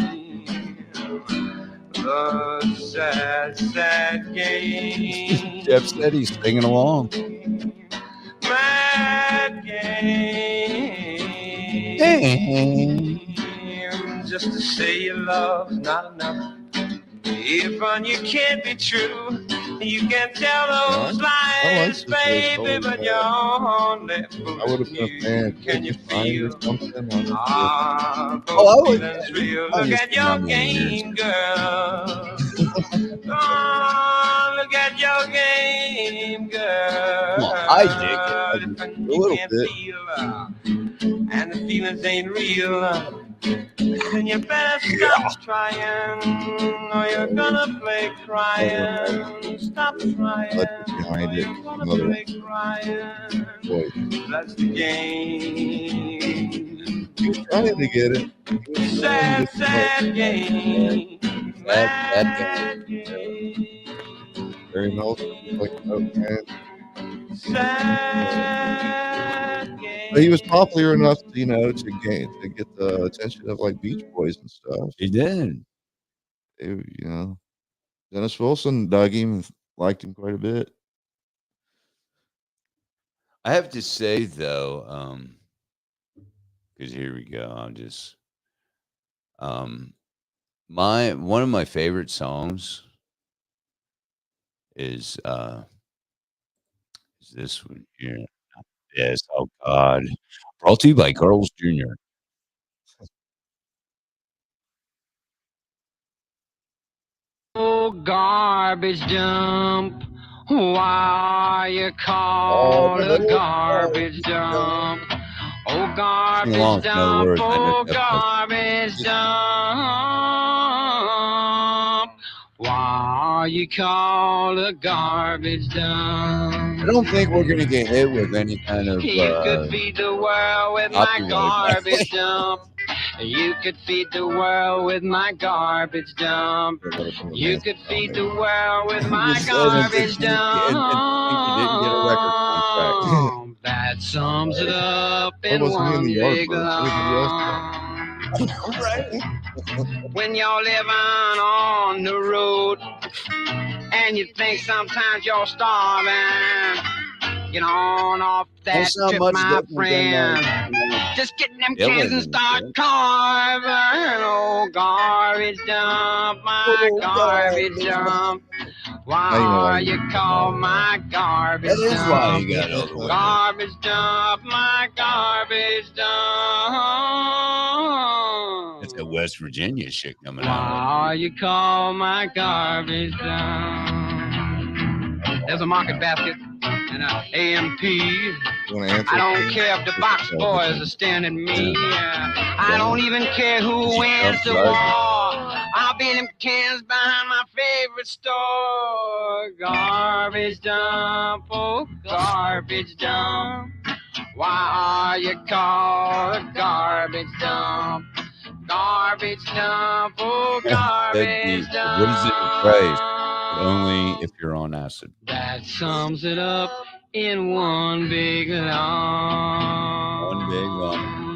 S4: The sad, sad game.
S3: Jeff said he's singing along.
S4: Mad game. Just to say your love's not enough. If you can't be true, you can tell those lies, baby, but you're only fooling.
S2: I would have been a fan.
S4: Can you feel?
S3: Feelings
S4: real. Look at your game, girl. Oh, look at your game, girl.
S3: Well, I dig it.
S4: A little bit. And the feelings ain't real. You better stop trying, or you're gonna play crying. Stop trying,
S2: behind
S4: or
S2: it.
S4: you're gonna
S2: Another
S4: play crying. That's the game.
S2: He was trying to get it.
S4: Sad, sad game.
S3: That
S4: Mad game.
S2: Barry Meltzer was like, oh, man.
S4: Sad game.
S2: But he was popular enough, to get the attention of like Beach Boys and stuff.
S3: he did.
S2: Dennis Wilson dug him and liked him quite a bit.
S3: I have to say though, because here we go. I'll just one of my favorite songs is this one here. Yes, oh God. Brought to you by Carl's Jr.
S5: Oh, garbage dump. Why you call a garbage dump? Oh, garbage
S3: along with no
S5: dump.
S3: words. I know
S5: Oh,
S3: that
S5: garbage dump. Why you call a garbage dump?
S3: I don't think we're gonna get hit with any kind of
S5: You could feed the world with my
S3: copyright.
S5: garbage dump. You could feed the world with my garbage dump. You could feed the world with my
S3: Just said and
S5: garbage
S3: think you didn't get a record contract.
S5: dump. That sums it up
S2: Why
S5: in
S2: wasn't he in
S5: one
S2: the
S5: big
S2: Yardbirds?
S5: lump. When you're living on the road and you think sometimes you're starving, get on off that
S3: Don't sound
S5: trip,
S3: much
S5: my
S3: different than
S5: friend. Just get them cans and start carving. Oh, garbage dump, my garbage dump. Why you call my garbage
S3: That is why
S5: dump?
S3: you got all the way.
S5: Garbage dump, my garbage dump.
S3: It's a West Virginia shit coming out.
S5: Why you call my garbage dump? There's a market basket and an AMP. I don't care if the box boys are standing me. I don't even care who wins the war. I'll be in them cans behind my favorite store. Garbage dump, oh, garbage dump. Why are you called a garbage dump? Garbage dump, oh, garbage dump.
S3: What is it in price? But only if you're on acid.
S5: That sums it up in one big lump.
S3: One big lump.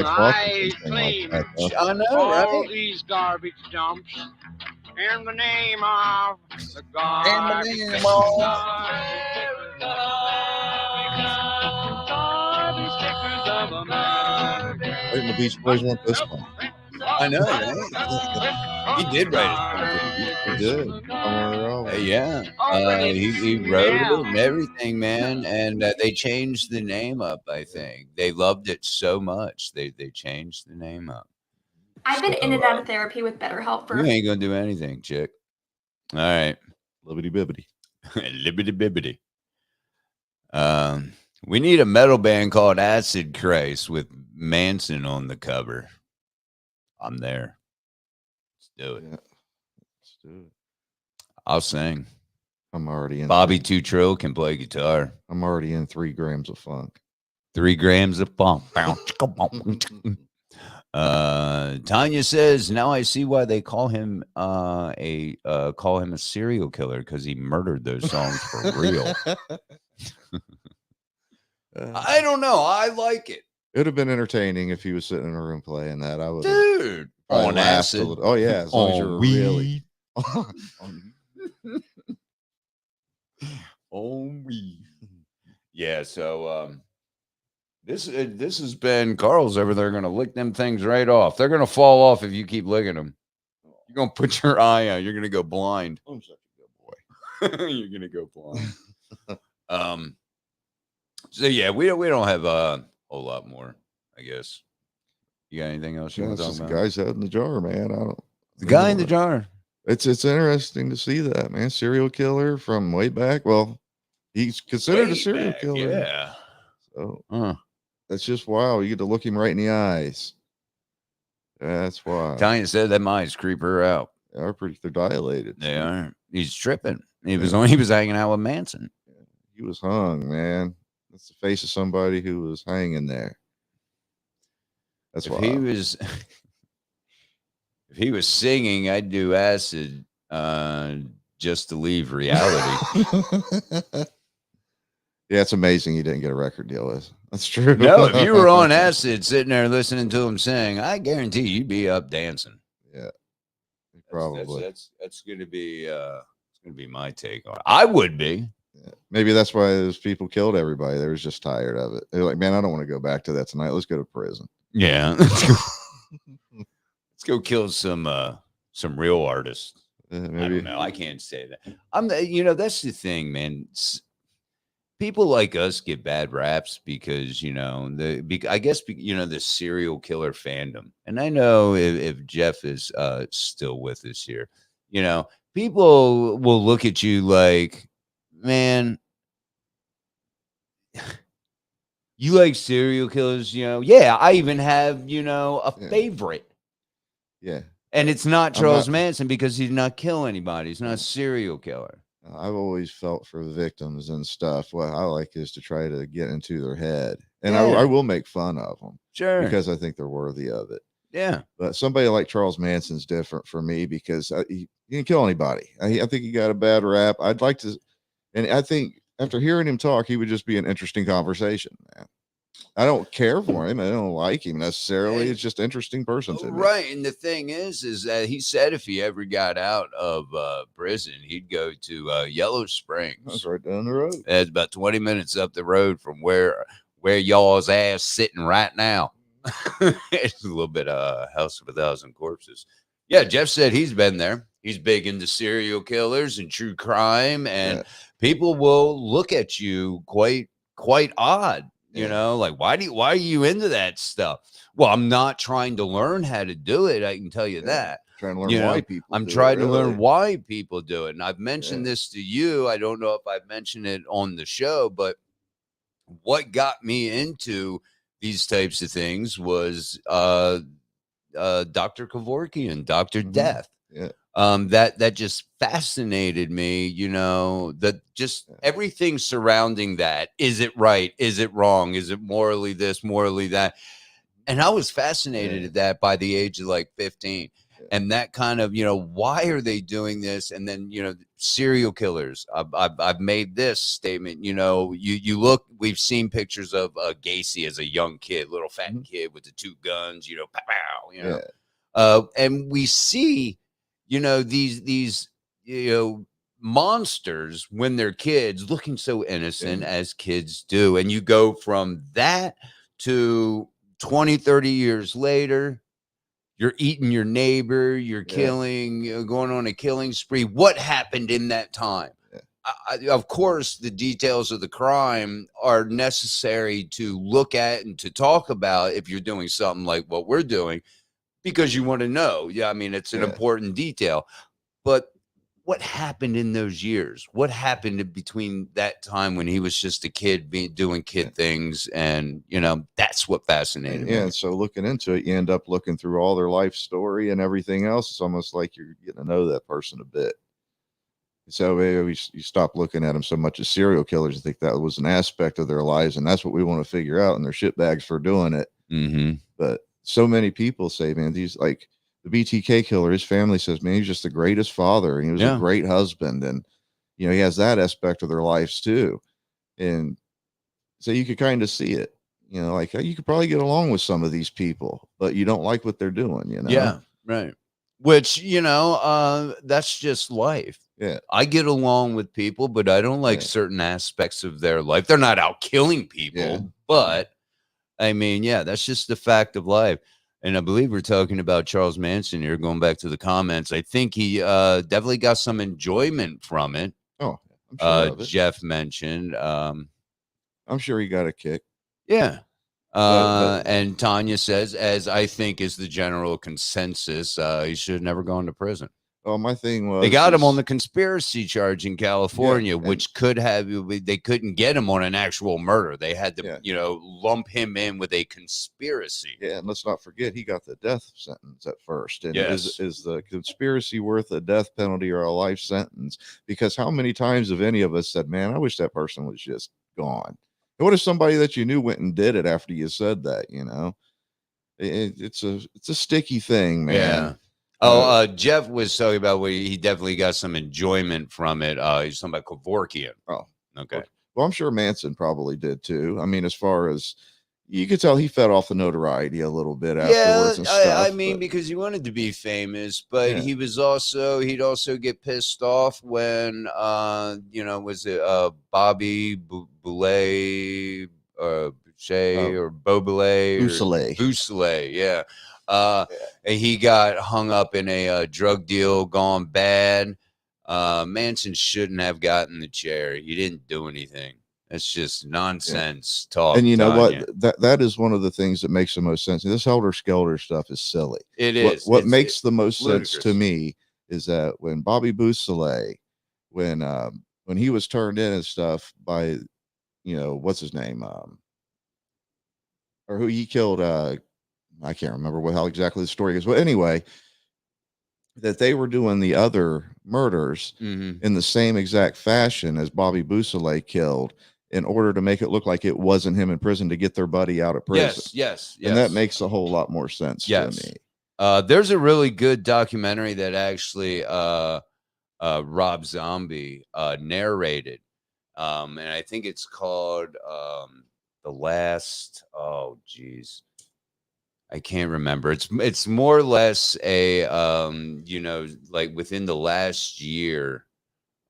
S5: I claim
S3: I know,
S5: all
S3: right?
S5: these garbage dumps in the name of the garbage stickers of America.
S2: And the Beach Boys want this one.
S3: I know, right? He did write it.
S2: He did.
S3: Yeah. He wrote it and everything, man. And they changed the name up, I think. They loved it so much. They changed the name up.
S6: I've been in and out of therapy with BetterHelp for
S3: You ain't going to do anything, chick. All right.
S2: Libbity bibbity.
S3: Libbity bibbity. We need a metal band called Acid Christ with Manson on the cover. I'm there. Let's do it.
S2: Yeah. Let's do it.
S3: I'll sing.
S2: I'm already in.
S3: Bobby Two Trill can play guitar.
S2: I'm already in 3 grams of funk.
S3: 3 grams of funk. Tanya says, now I see why they call him a serial killer, because he murdered those songs for real. I don't know. I like it.
S2: It would have been entertaining if he was sitting in a room playing that. I would.
S3: Dude, on acid.
S2: Oh yeah, as long as you're really.
S3: On weed. Yeah. So this has been Carl's over there. Going to lick them things right off. They're going to fall off if you keep licking them. You're going to put your eye out. You're going to go blind.
S2: I'm such a good boy.
S3: You're going to go blind. So yeah, we don't have a whole lot more, I guess. You got anything else you want to talk about?
S2: The guy's head in the jar, man.
S3: The guy in the jar.
S2: It's interesting to see that, man. Serial killer from way back. Well, he's considered a serial killer.
S3: Yeah.
S2: So That's just wild. You get to look him right in the eyes. That's wild.
S3: Tanya said that might creep her out.
S2: They're dilated.
S3: They are. He's tripping. He was hanging out with Manson.
S2: He was hung, man. That's the face of somebody who was hanging there. That's why
S3: if he was singing, I'd do acid just to leave reality.
S2: Yeah, it's amazing he didn't get a record deal. That's true.
S3: No, if you were on acid sitting there listening to him sing, I guarantee you'd be up dancing.
S2: Yeah, probably.
S3: That's going to be my take on it. I would be.
S2: Yeah. Maybe that's why those people killed everybody. They were just tired of it. They're like, man, I don't want to go back to that tonight. Let's go to prison.
S3: Yeah, let's go kill some real artists.
S2: Maybe.
S3: I don't know. I can't say that. That's the thing, man. People like us get bad raps because, I guess, the serial killer fandom. And I know if Jeff is still with us here, people will look at you like, man, you like serial killers, Yeah, I even have, a favorite.
S2: Yeah.
S3: And it's not Charles Manson because he did not kill anybody. He's not a serial killer.
S2: I've always felt for the victims and stuff. What I like is to try to get into their head. And I will make fun of them. Sure. Because I think they're worthy of it.
S3: Yeah.
S2: But somebody like Charles Manson's different for me because he didn't kill anybody. I think he got a bad rap. I'd like to. And I think after hearing him talk, he would just be an interesting conversation, man. I don't care for him. I don't like him necessarily. It's just an interesting person to me.
S3: Right. And the thing is that he said if he ever got out of prison, he'd go to Yellow Springs.
S2: That's right down the road.
S3: It's about 20 minutes up the road from where y'all's ass sitting right now. It's a little bit House of a Thousand Corpses. Yeah, Jeff said he's been there. He's big into serial killers and true crime, and people will look at you quite odd. Like, why are you into that stuff? Well, I'm not trying to learn how to do it. I can tell you that.
S2: Trying to learn why people
S3: I'm trying to learn why people do it. And I've mentioned this to you. I don't know if I've mentioned it on the show, but what got me into these types of things was Dr. Kevorkian, Dr. Death.
S2: Yeah.
S3: That just fascinated me, that just everything surrounding that. Is it right? Is it wrong? Is it morally this, morally that? And I was fascinated at that by the age of like 15. And that kind of, why are they doing this? And then, serial killers. I've made this statement, you look, we've seen pictures of Gacy as a young kid, little fat kid with the two guns, pow, and we see, these monsters when they're kids looking so innocent as kids do. And you go from that to 20, 30 years later, you're eating your neighbor, you're killing, going on a killing spree. What happened in that time? Of course, the details of the crime are necessary to look at and to talk about if you're doing something like what we're doing, because you want to know. Yeah, I mean, it's an important detail. But what happened in those years? What happened between that time when he was just a kid doing kid things? And, that's what fascinated me.
S2: Yeah, so looking into it, you end up looking through all their life story and everything else. It's almost like you're getting to know that person a bit. So maybe you stop looking at them so much as serial killers and think that was an aspect of their lives, and that's what we want to figure out, and they're shitbags for doing it. But so many people say, man, these, like the BTK killer, his family says, man, he's just the greatest father, and he was a great husband, and he has that aspect of their lives too. And so you could kind of see it, like you could probably get along with some of these people, but you don't like what they're doing,
S3: Yeah, right. Which, that's just life.
S2: Yeah.
S3: I get along with people, but I don't like certain aspects of their life. They're not out killing people, but I mean, that's just the fact of life. And I believe we're talking about Charles Manson here, going back to the comments. I think he definitely got some enjoyment from it.
S2: Oh, I'm sure of it.
S3: Jeff mentioned.
S2: I'm sure he got a kick.
S3: Yeah. And Tanya says, as I think is the general consensus, he should have never gone to prison.
S2: Oh, my thing was
S3: they got him on the conspiracy charge in California, which they couldn't get him on an actual murder. They had to, lump him in with a conspiracy.
S2: Yeah, and let's not forget he got the death sentence at first. And
S3: yes.
S2: is the conspiracy worth a death penalty or a life sentence? Because how many times have any of us said, "Man, I wish that person was just gone"? And what if somebody that you knew went and did it after you said that? It's a sticky thing, man.
S3: Yeah. Oh, Jeff was talking about where he definitely got some enjoyment from it. He's talking about Kevorkian.
S2: Oh,
S3: okay.
S2: Well, I'm sure Manson probably did too. I mean, as far as you could tell, he fed off the notoriety a little bit afterwards. And stuff,
S3: I mean, because he wanted to be famous, but he'd also get pissed off when, was it Bobby Boulay or Boucher or Beausoleil? Beausoleil, yeah. And he got hung up in a drug deal gone bad. Manson shouldn't have gotten the chair. He didn't do anything. That's just nonsense talk.
S2: And you know what? That is one of the things that makes the most sense. This Helter Skelter stuff is silly.
S3: It is.
S2: What makes the most sense to me is that when Bobby Beausoleil, when he was turned in and stuff by, what's his name, or who he killed, I can't remember how exactly the story is. Well, anyway, that they were doing the other murders in the same exact fashion as Bobby Beausoleil killed, in order to make it look like it wasn't him in prison to get their buddy out of prison.
S3: Yes.
S2: And that makes a whole lot more sense to me.
S3: There's a really good documentary that actually Rob Zombie narrated. And I think it's called The Last, I can't remember. It's more or less a like within the last year,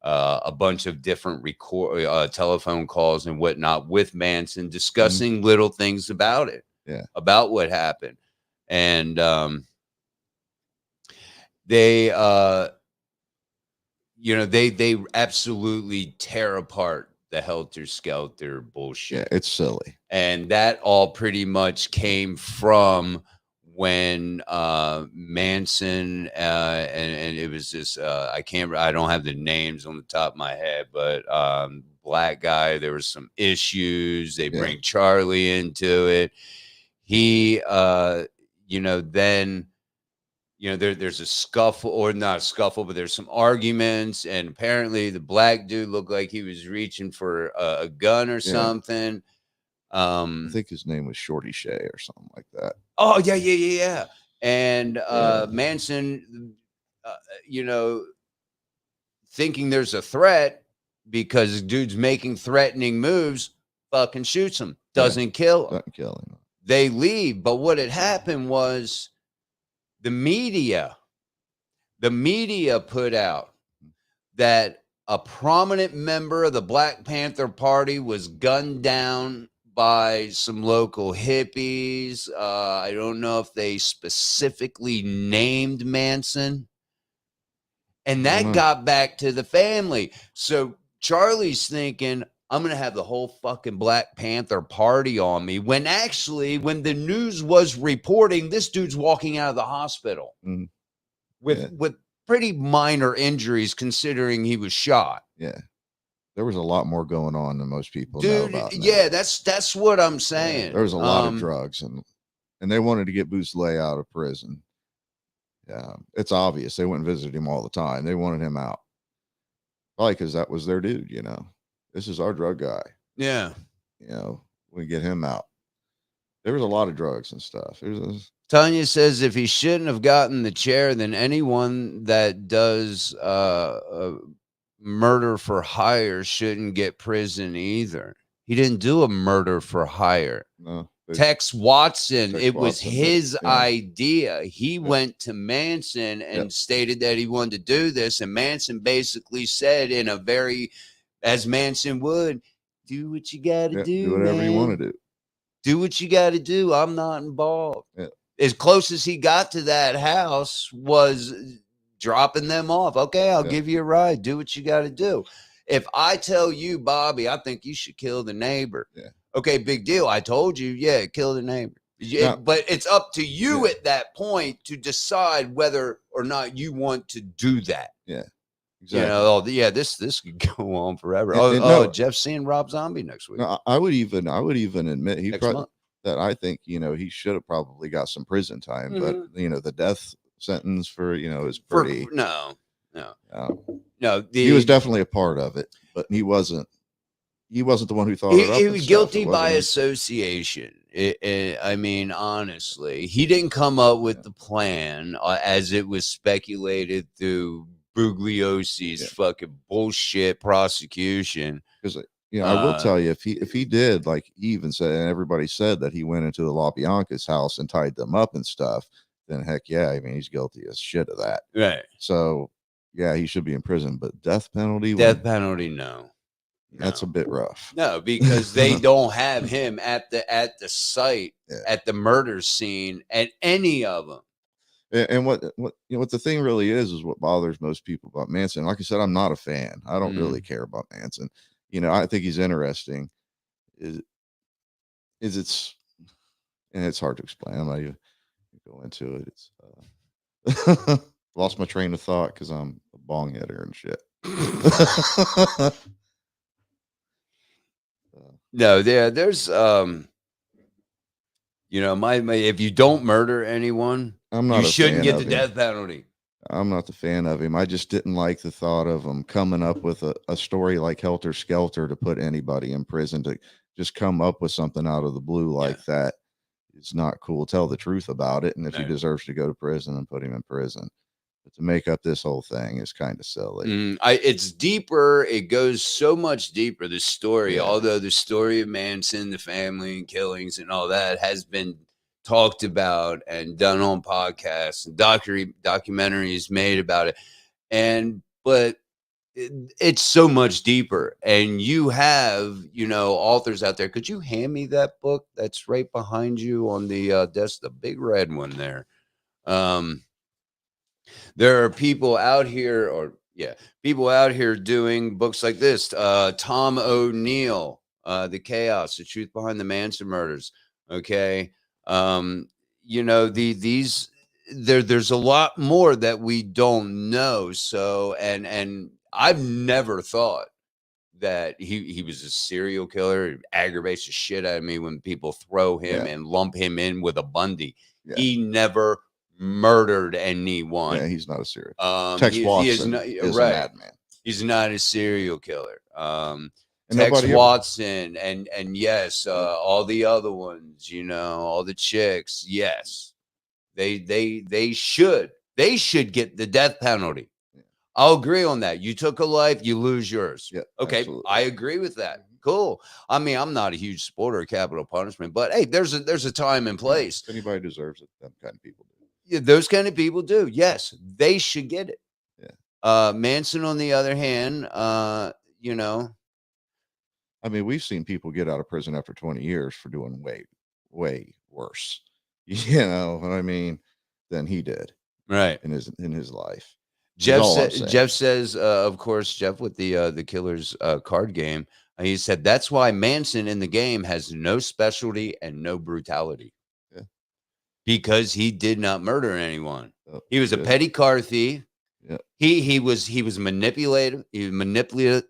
S3: a bunch of different telephone calls and whatnot with Manson, discussing little things about it, about what happened, and they absolutely tear apart the Helter Skelter bullshit.
S2: Yeah, it's silly.
S3: And that all pretty much came from when Manson and it was this I don't have the names on the top of my head, but black guy, there was some issues. They bring Charlie into it. He then there's a scuffle, or not a scuffle, but there's some arguments, and apparently the black dude looked like he was reaching for a gun or something.
S2: I think his name was Shorty Shea or something like that.
S3: Oh, yeah. And Manson, thinking there's a threat because dude's making threatening moves, fucking shoots him. Doesn't kill him.
S2: Doesn't kill him.
S3: They leave. But what had happened was the media put out that a prominent member of the Black Panther Party was gunned down by some local hippies. I don't know if they specifically named Manson. And that got back to the family. So Charlie's thinking, I'm going to have the whole fucking Black Panther Party on me. When actually, when the news was reporting, this dude's walking out of the hospital with pretty minor injuries, considering he was shot.
S2: Yeah. There was a lot more going on than most people know about.
S3: Yeah, that's what I'm saying.
S2: There was a lot of drugs, and they wanted to get Beausoleil out of prison. Yeah, it's obvious. They went and visited him all the time. They wanted him out. Probably because that was their dude, This is our drug guy.
S3: Yeah.
S2: We get him out. There was a lot of drugs and stuff.
S3: Tanya says if he shouldn't have gotten the chair, then anyone that does murder for hire shouldn't get prison either. He didn't do a murder for hire.
S2: No.
S3: Tex Watson, it was his idea. He went to Manson and stated that he wanted to do this. And Manson basically said in a very, as Manson would, do what you got to do.
S2: Do whatever you want to do.
S3: Do what you got to do. I'm not involved.
S2: Yeah.
S3: As close as he got to that house was dropping them off. Okay, I'll give you a ride. Do what you got to do. If I tell you, Bobby, I think you should kill the neighbor.
S2: Yeah.
S3: Okay, big deal. I told you, kill the neighbor. But it's up to you at that point to decide whether or not you want to do that.
S2: Yeah. Exactly.
S3: This could go on forever. Jeff's seeing Rob Zombie next week.
S2: No, I would even admit
S3: month.
S2: that I think, he should have probably got some prison time, but the death sentence for, is pretty.
S3: No.
S2: He was definitely a part of it, but he wasn't the one who thought it up.
S3: He was guilty by association. I mean, honestly, he didn't come up with the plan as it was speculated through Bugliosi's fucking bullshit prosecution.
S2: Because I will tell you, if he did, like he even said, and everybody said that he went into the LaBianca's house and tied them up and stuff, then heck yeah, I mean he's guilty as shit of that.
S3: Right.
S2: So yeah, he should be in prison, but death penalty,
S3: no.
S2: That's a bit rough.
S3: No, because they don't have him at the site, at the murder scene, at any of them.
S2: And what the thing really is what bothers most people about Manson. Like I said, I'm not a fan. I don't really care about Manson. I think he's interesting. It's hard to explain. I'm not even go into it. It's lost my train of thought because I'm a bong hitter and shit.
S3: No, there's if you don't murder anyone, you shouldn't get the death penalty.
S2: I'm not the fan of him. I just didn't like the thought of him coming up with a story like Helter Skelter to put anybody in prison, to just come up with something out of the blue like that. It's not cool. Tell the truth about it. And if he deserves to go to prison, and put him in prison. But to make up this whole thing is kind of silly.
S3: It's deeper. It goes so much deeper. The story, although the story of Manson, the family and killings and all that has been talked about and done on podcasts and documentaries made about it. But it's so much deeper. And you have, authors out there. Could you hand me that book that's right behind you on the desk, the big red one there? There are people out here doing books like this. Tom O'Neill, The Chaos, The Truth Behind the Manson Murders. Okay. There's a lot more that we don't know. So, and I've never thought that he was a serial killer. It aggravates the shit out of me when people throw him and lump him in with a Bundy. Yeah. He never murdered anyone.
S2: Yeah, he's not a serial. Tex Watson is a madman.
S3: He's not a serial killer. Tex Watson and yes, all the other ones, all the chicks. Yes, they should get the death penalty. Yeah. I'll agree on that. You took a life, you lose yours. Yeah, okay, absolutely. I agree with that. Cool. I mean, I'm not a huge supporter of capital punishment, but hey, there's a time and place.
S2: If anybody deserves it, them kind of people do.
S3: Yeah, those kind of people do. Yes, they should get it. Yeah. Manson, on the other hand, I
S2: mean, we've seen people get out of prison after 20 years for doing way, way worse, I mean, than he did.
S3: Right.
S2: In his life.
S3: Jeff says, of course, Jeff with the Killers card game, he said that's why Manson in the game has no specialty and no brutality. Yeah. Because he did not murder anyone. Oh, he was a petty car thief. Yeah. He was manipulative. He was manipulative.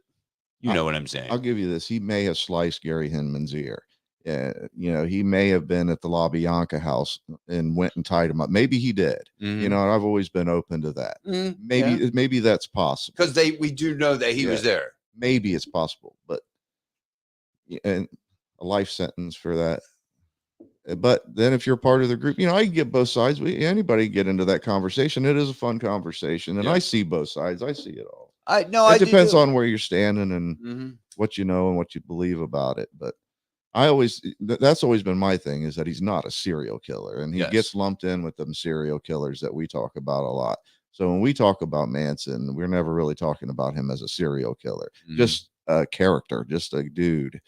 S3: You know what I'm saying?
S2: I'll give you this. He may have sliced Gary Hinman's ear. He may have been at the LaBianca house and went and tied him up. Maybe he did. Mm-hmm. And I've always been open to that. Mm-hmm. Maybe that's possible.
S3: Because we do know that he was there.
S2: Maybe it's possible, but and a life sentence for that. But then if you're part of the group, I can get both sides. Anybody get into that conversation. It is a fun conversation, and I see both sides. I see it all. It depends on where you're standing and what you know and what you believe about it. But that's always been my thing, is that he's not a serial killer, and he gets lumped in with them serial killers that we talk about a lot. So when we talk about Manson, we're never really talking about him as a serial killer, just a character, just a dude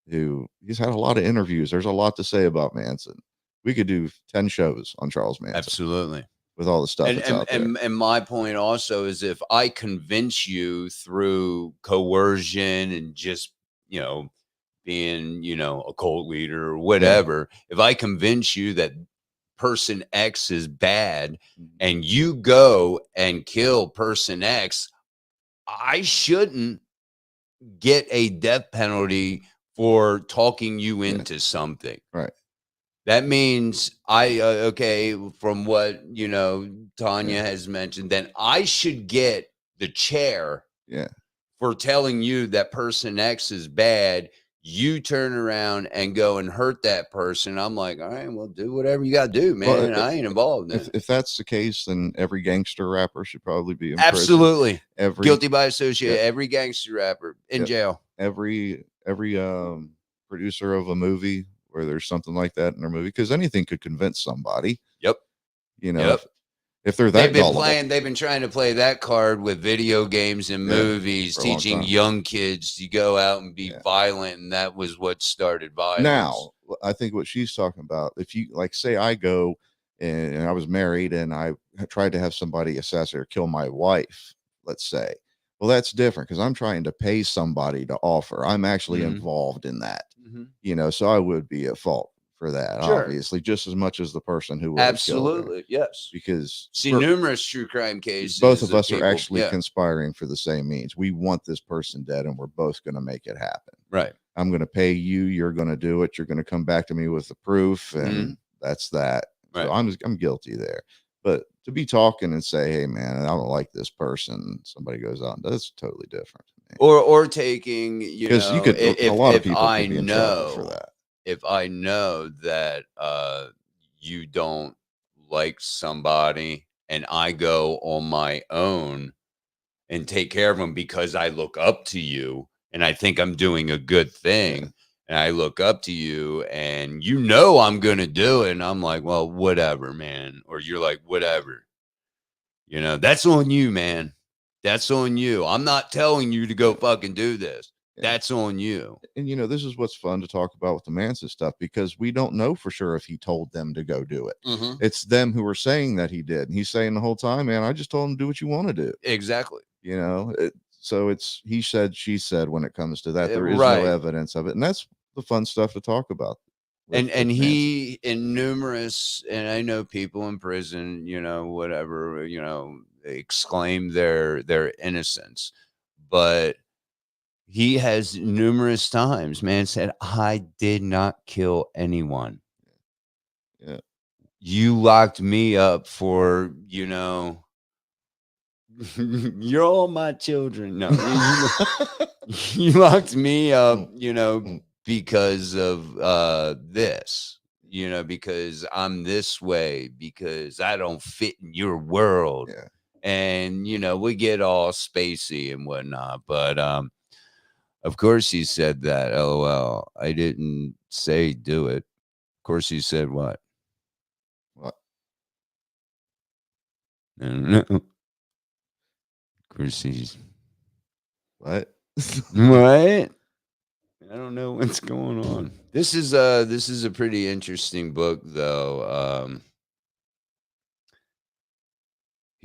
S2: who he's had a lot of interviews. There's a lot to say about Manson. We could do 10 shows on Charles Manson.
S3: Absolutely.
S2: With all the stuff that's out there.
S3: And my point also is, if I convince you through coercion and just, being, a cult leader or whatever, if I convince you that person X is bad and you go and kill person X, I shouldn't get a death penalty for talking you into something.
S2: Right.
S3: That means okay, from what, you know, Tanya has mentioned, then I should get the chair for telling you that person X is bad. You turn around and go and hurt that person. I'm like, all right, well, do whatever you got to do, man.
S2: Well,
S3: I ain't involved in it.
S2: If that's the case, then every gangster rapper should probably be in
S3: Absolutely.
S2: prison.
S3: Guilty by association. Every gangster rapper in jail.
S2: Every producer of a movie where there's something like that in their movie, because anything could convince somebody.
S3: Yep.
S2: You know, if they're that
S3: they've been trying to play that card with video games and movies, teaching young kids to go out and be violent, and that was what started violence.
S2: Now, I think what she's talking about, if you like, say I go and I was married and I tried to have somebody assassinate or kill my wife, let's say, well, that's different because I'm trying to pay somebody to offer. I'm actually involved in that, you know, so I would be at fault for that, obviously, just as much as the person who would
S3: absolutely, yes,
S2: because
S3: numerous true crime cases.
S2: Both of us are actually conspiring for the same means. We want this person dead, and we're both going to make it happen.
S3: Right. I'm
S2: going to pay you. You're going to do it. You're going to come back to me with the proof, and that's that. Right. So I'm guilty there. But to be talking and say, "Hey, man, I don't like this person," somebody goes out and that's totally different.
S3: Or taking, you know,
S2: you could a lot of people
S3: I
S2: could be in
S3: know
S2: trouble for that.
S3: If I know that you don't like somebody and I go on my own and take care of them because I look up to you and I think I'm doing a good thing and I look up to you and you know I'm going to do it. And I'm like, well, whatever, man. Or you're like, whatever. You know, that's on you, man. That's on you. I'm not telling you to go fucking do this. That's on you.
S2: And, you know, this is what's fun to talk about with the Manson stuff, because we don't know for sure if he told them to go do it. It's them who are saying that he did. And he's saying the whole time, man, I just told him to do what you want to do.
S3: Exactly.
S2: You know, so it's he said, she said when it comes to that. There is no evidence of it. And that's the fun stuff to talk about.
S3: And he, in numerous, and I know people in prison, you know, whatever, you know, exclaim their innocence. But he has numerous times, man, said, I did not kill anyone.
S2: Yeah.
S3: You locked me up for, you know, you're all my children. No, you locked me up, you know, because of this, you know, because I'm this way, because I don't fit in your world.
S2: Yeah.
S3: And, you know, we get all spacey and whatnot, but of course he said that. LOL. I didn't say do it. Of course he said what?
S2: What?
S3: I don't know. Of course he's
S2: what?
S3: What? I don't know what's going on. This is a pretty interesting book, though.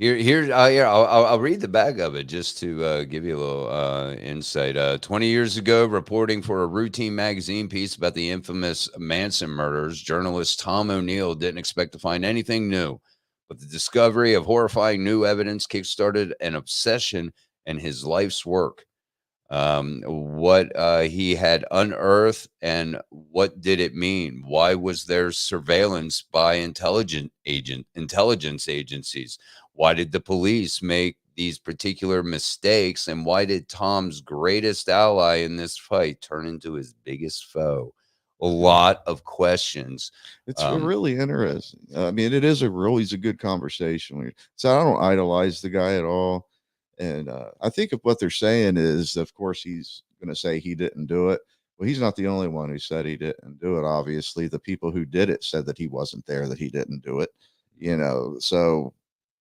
S3: I'll read the back of it just to give you a little insight. 20 years ago, reporting for a routine magazine piece about the infamous Manson murders, journalist Tom O'Neill didn't expect to find anything new, but the discovery of horrifying new evidence kickstarted an obsession in his life's work. What he had unearthed and what did it mean? Why was there surveillance by intelligence agencies? Why did the police make these particular mistakes? And why did Tom's greatest ally in this fight turn into his biggest foe? A lot of questions.
S2: It's really interesting. I mean, it is always a good conversation. So I don't idolize the guy at all. And I think if what they're saying is, of course, he's going to say he didn't do it. Well, he's not the only one who said he didn't do it. Obviously, the people who did it said that he wasn't there, that he didn't do it. You know, so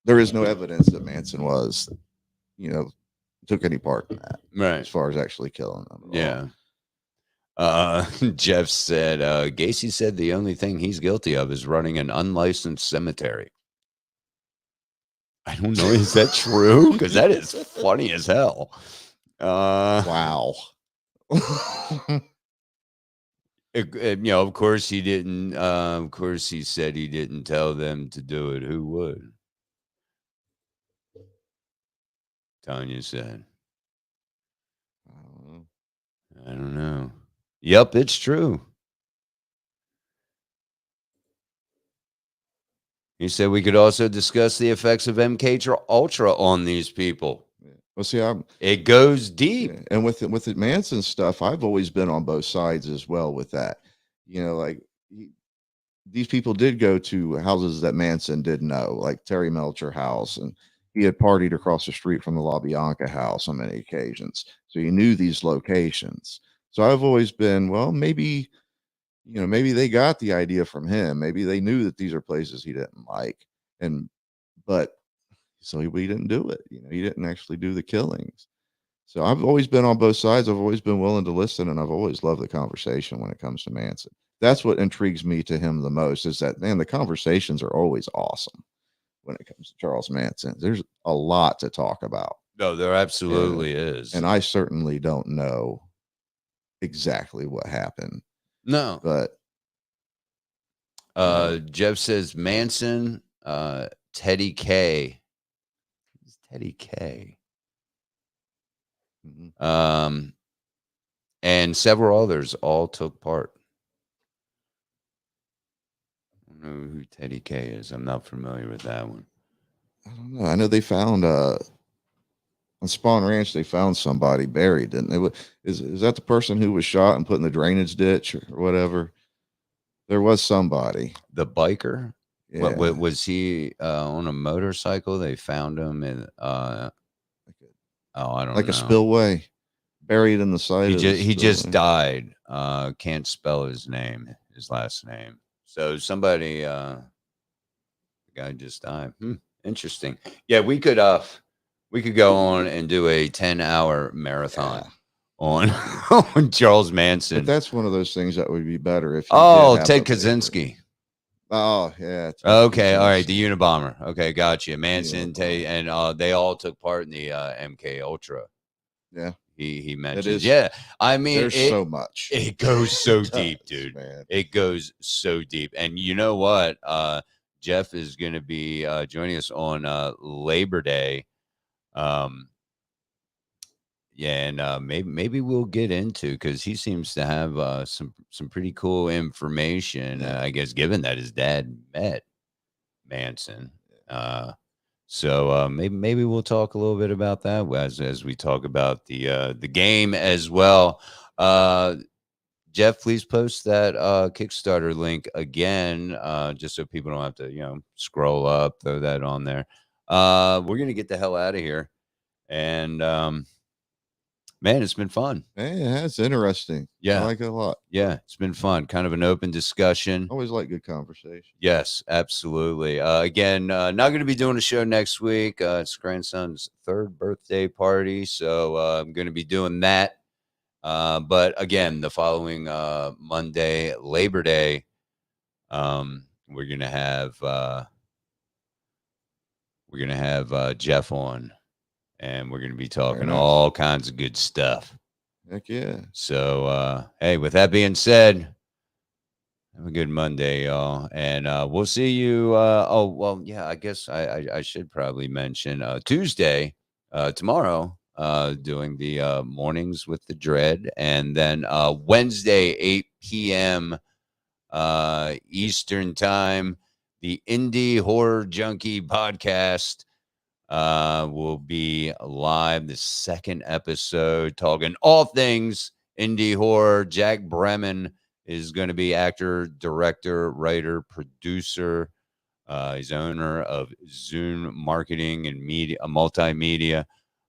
S2: there is no evidence that Manson was, you know, took any part in that.
S3: Right.
S2: As far as actually killing them.
S3: Yeah. Jeff said, Gacy said the only thing he's guilty of is running an unlicensed cemetery. I don't know. Is that true? Because that is funny as hell.
S2: Wow.
S3: Of course he didn't. Of course he said he didn't tell them to do it. Who would? Tanya said. I don't know. Yep, it's true. He said we could also discuss the effects of MK Ultra on these people.
S2: Well, see,
S3: it goes deep,
S2: and with the Manson stuff, I've always been on both sides as well with that. Like these people did go to houses that Manson didn't know, like Terry Melcher house, and he had partied across the street from the La Bianca house on many occasions, so he knew these locations. So I've always been, well, maybe maybe they got the idea from him. Maybe they knew that these are places he didn't like, but so he didn't do it. He didn't actually do the killings. So I've always been on both sides. I've always been willing to listen, and I've always loved the conversation when it comes to Manson. That's what intrigues me to him the most, is that, man, the conversations are always awesome when it comes to Charles Manson. There's a lot to talk about.
S3: No, there absolutely is.
S2: And I certainly don't know exactly what happened.
S3: No.
S2: But
S3: Jeff says Manson, Teddy K. Who's Teddy K? Mm-hmm. And several others all took part. I don't know who Teddy K is. I'm not familiar with that one.
S2: I don't know. I know they found on Spawn Ranch, they found somebody buried, didn't they? Is that the person who was shot and put in the drainage ditch or whatever? There was somebody.
S3: The biker?
S2: Yeah.
S3: What was he on a motorcycle? They found him in I don't know.
S2: Like a spillway, buried in the side.
S3: He just died. Can't spell his last name. So somebody, the guy just died. Interesting. Yeah, we could go on and do a 10-hour marathon on Charles Manson.
S2: But that's one of those things that would be better if.
S3: Ted Kaczynski.
S2: Oh yeah.
S3: Okay, all right. The Unabomber. Okay, gotcha. Manson, Ted, and they all took part in the MK Ultra.
S2: Yeah.
S3: He mentioned. Yeah, I mean,
S2: there's so much.
S3: It goes so deep, dude. Man. It goes so deep. And you know what? Jeff is going to be joining us on Labor Day. Yeah, and maybe we'll get into, because he seems to have some pretty cool information. I guess, given that his dad met Manson. So maybe we'll talk a little bit about that as we talk about the game as well. Jeff, please post that Kickstarter link again, just so people don't have to scroll up, throw that on there. We're gonna get the hell out of here, and man, it's been fun.
S2: Yeah, it's interesting.
S3: Yeah,
S2: I like it a lot.
S3: Yeah, it's been fun. Kind of an open discussion.
S2: Always like good conversation.
S3: Yes, absolutely. Again, not going to be doing a show next week. It's grandson's 3rd birthday party, so I'm going to be doing that. But again, the following Monday, Labor Day, we're gonna have Jeff on, and we're gonna be talking all kinds of good stuff.
S2: Heck yeah.
S3: So hey, with that being said, have a good Monday, y'all, and we'll see you. I guess I should probably mention Tuesday, tomorrow. Doing the mornings with the Dread, and then Wednesday, 8 p.m. Eastern time, the Indie Horror Junkie podcast will be live. The 2nd episode, talking all things indie horror. Jack Bremen is going to be actor, director, writer, producer. He's owner of Zune Marketing and Multimedia.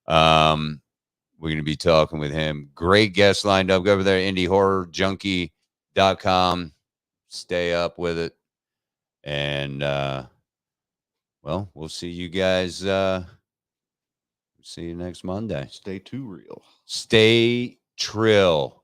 S3: We're going to be talking with him. Great guests lined up. Go over there, indiehorrorjunkie.com. Stay up with it. And, we'll see you guys. See you next Monday.
S2: Stay too real.
S3: Stay trill.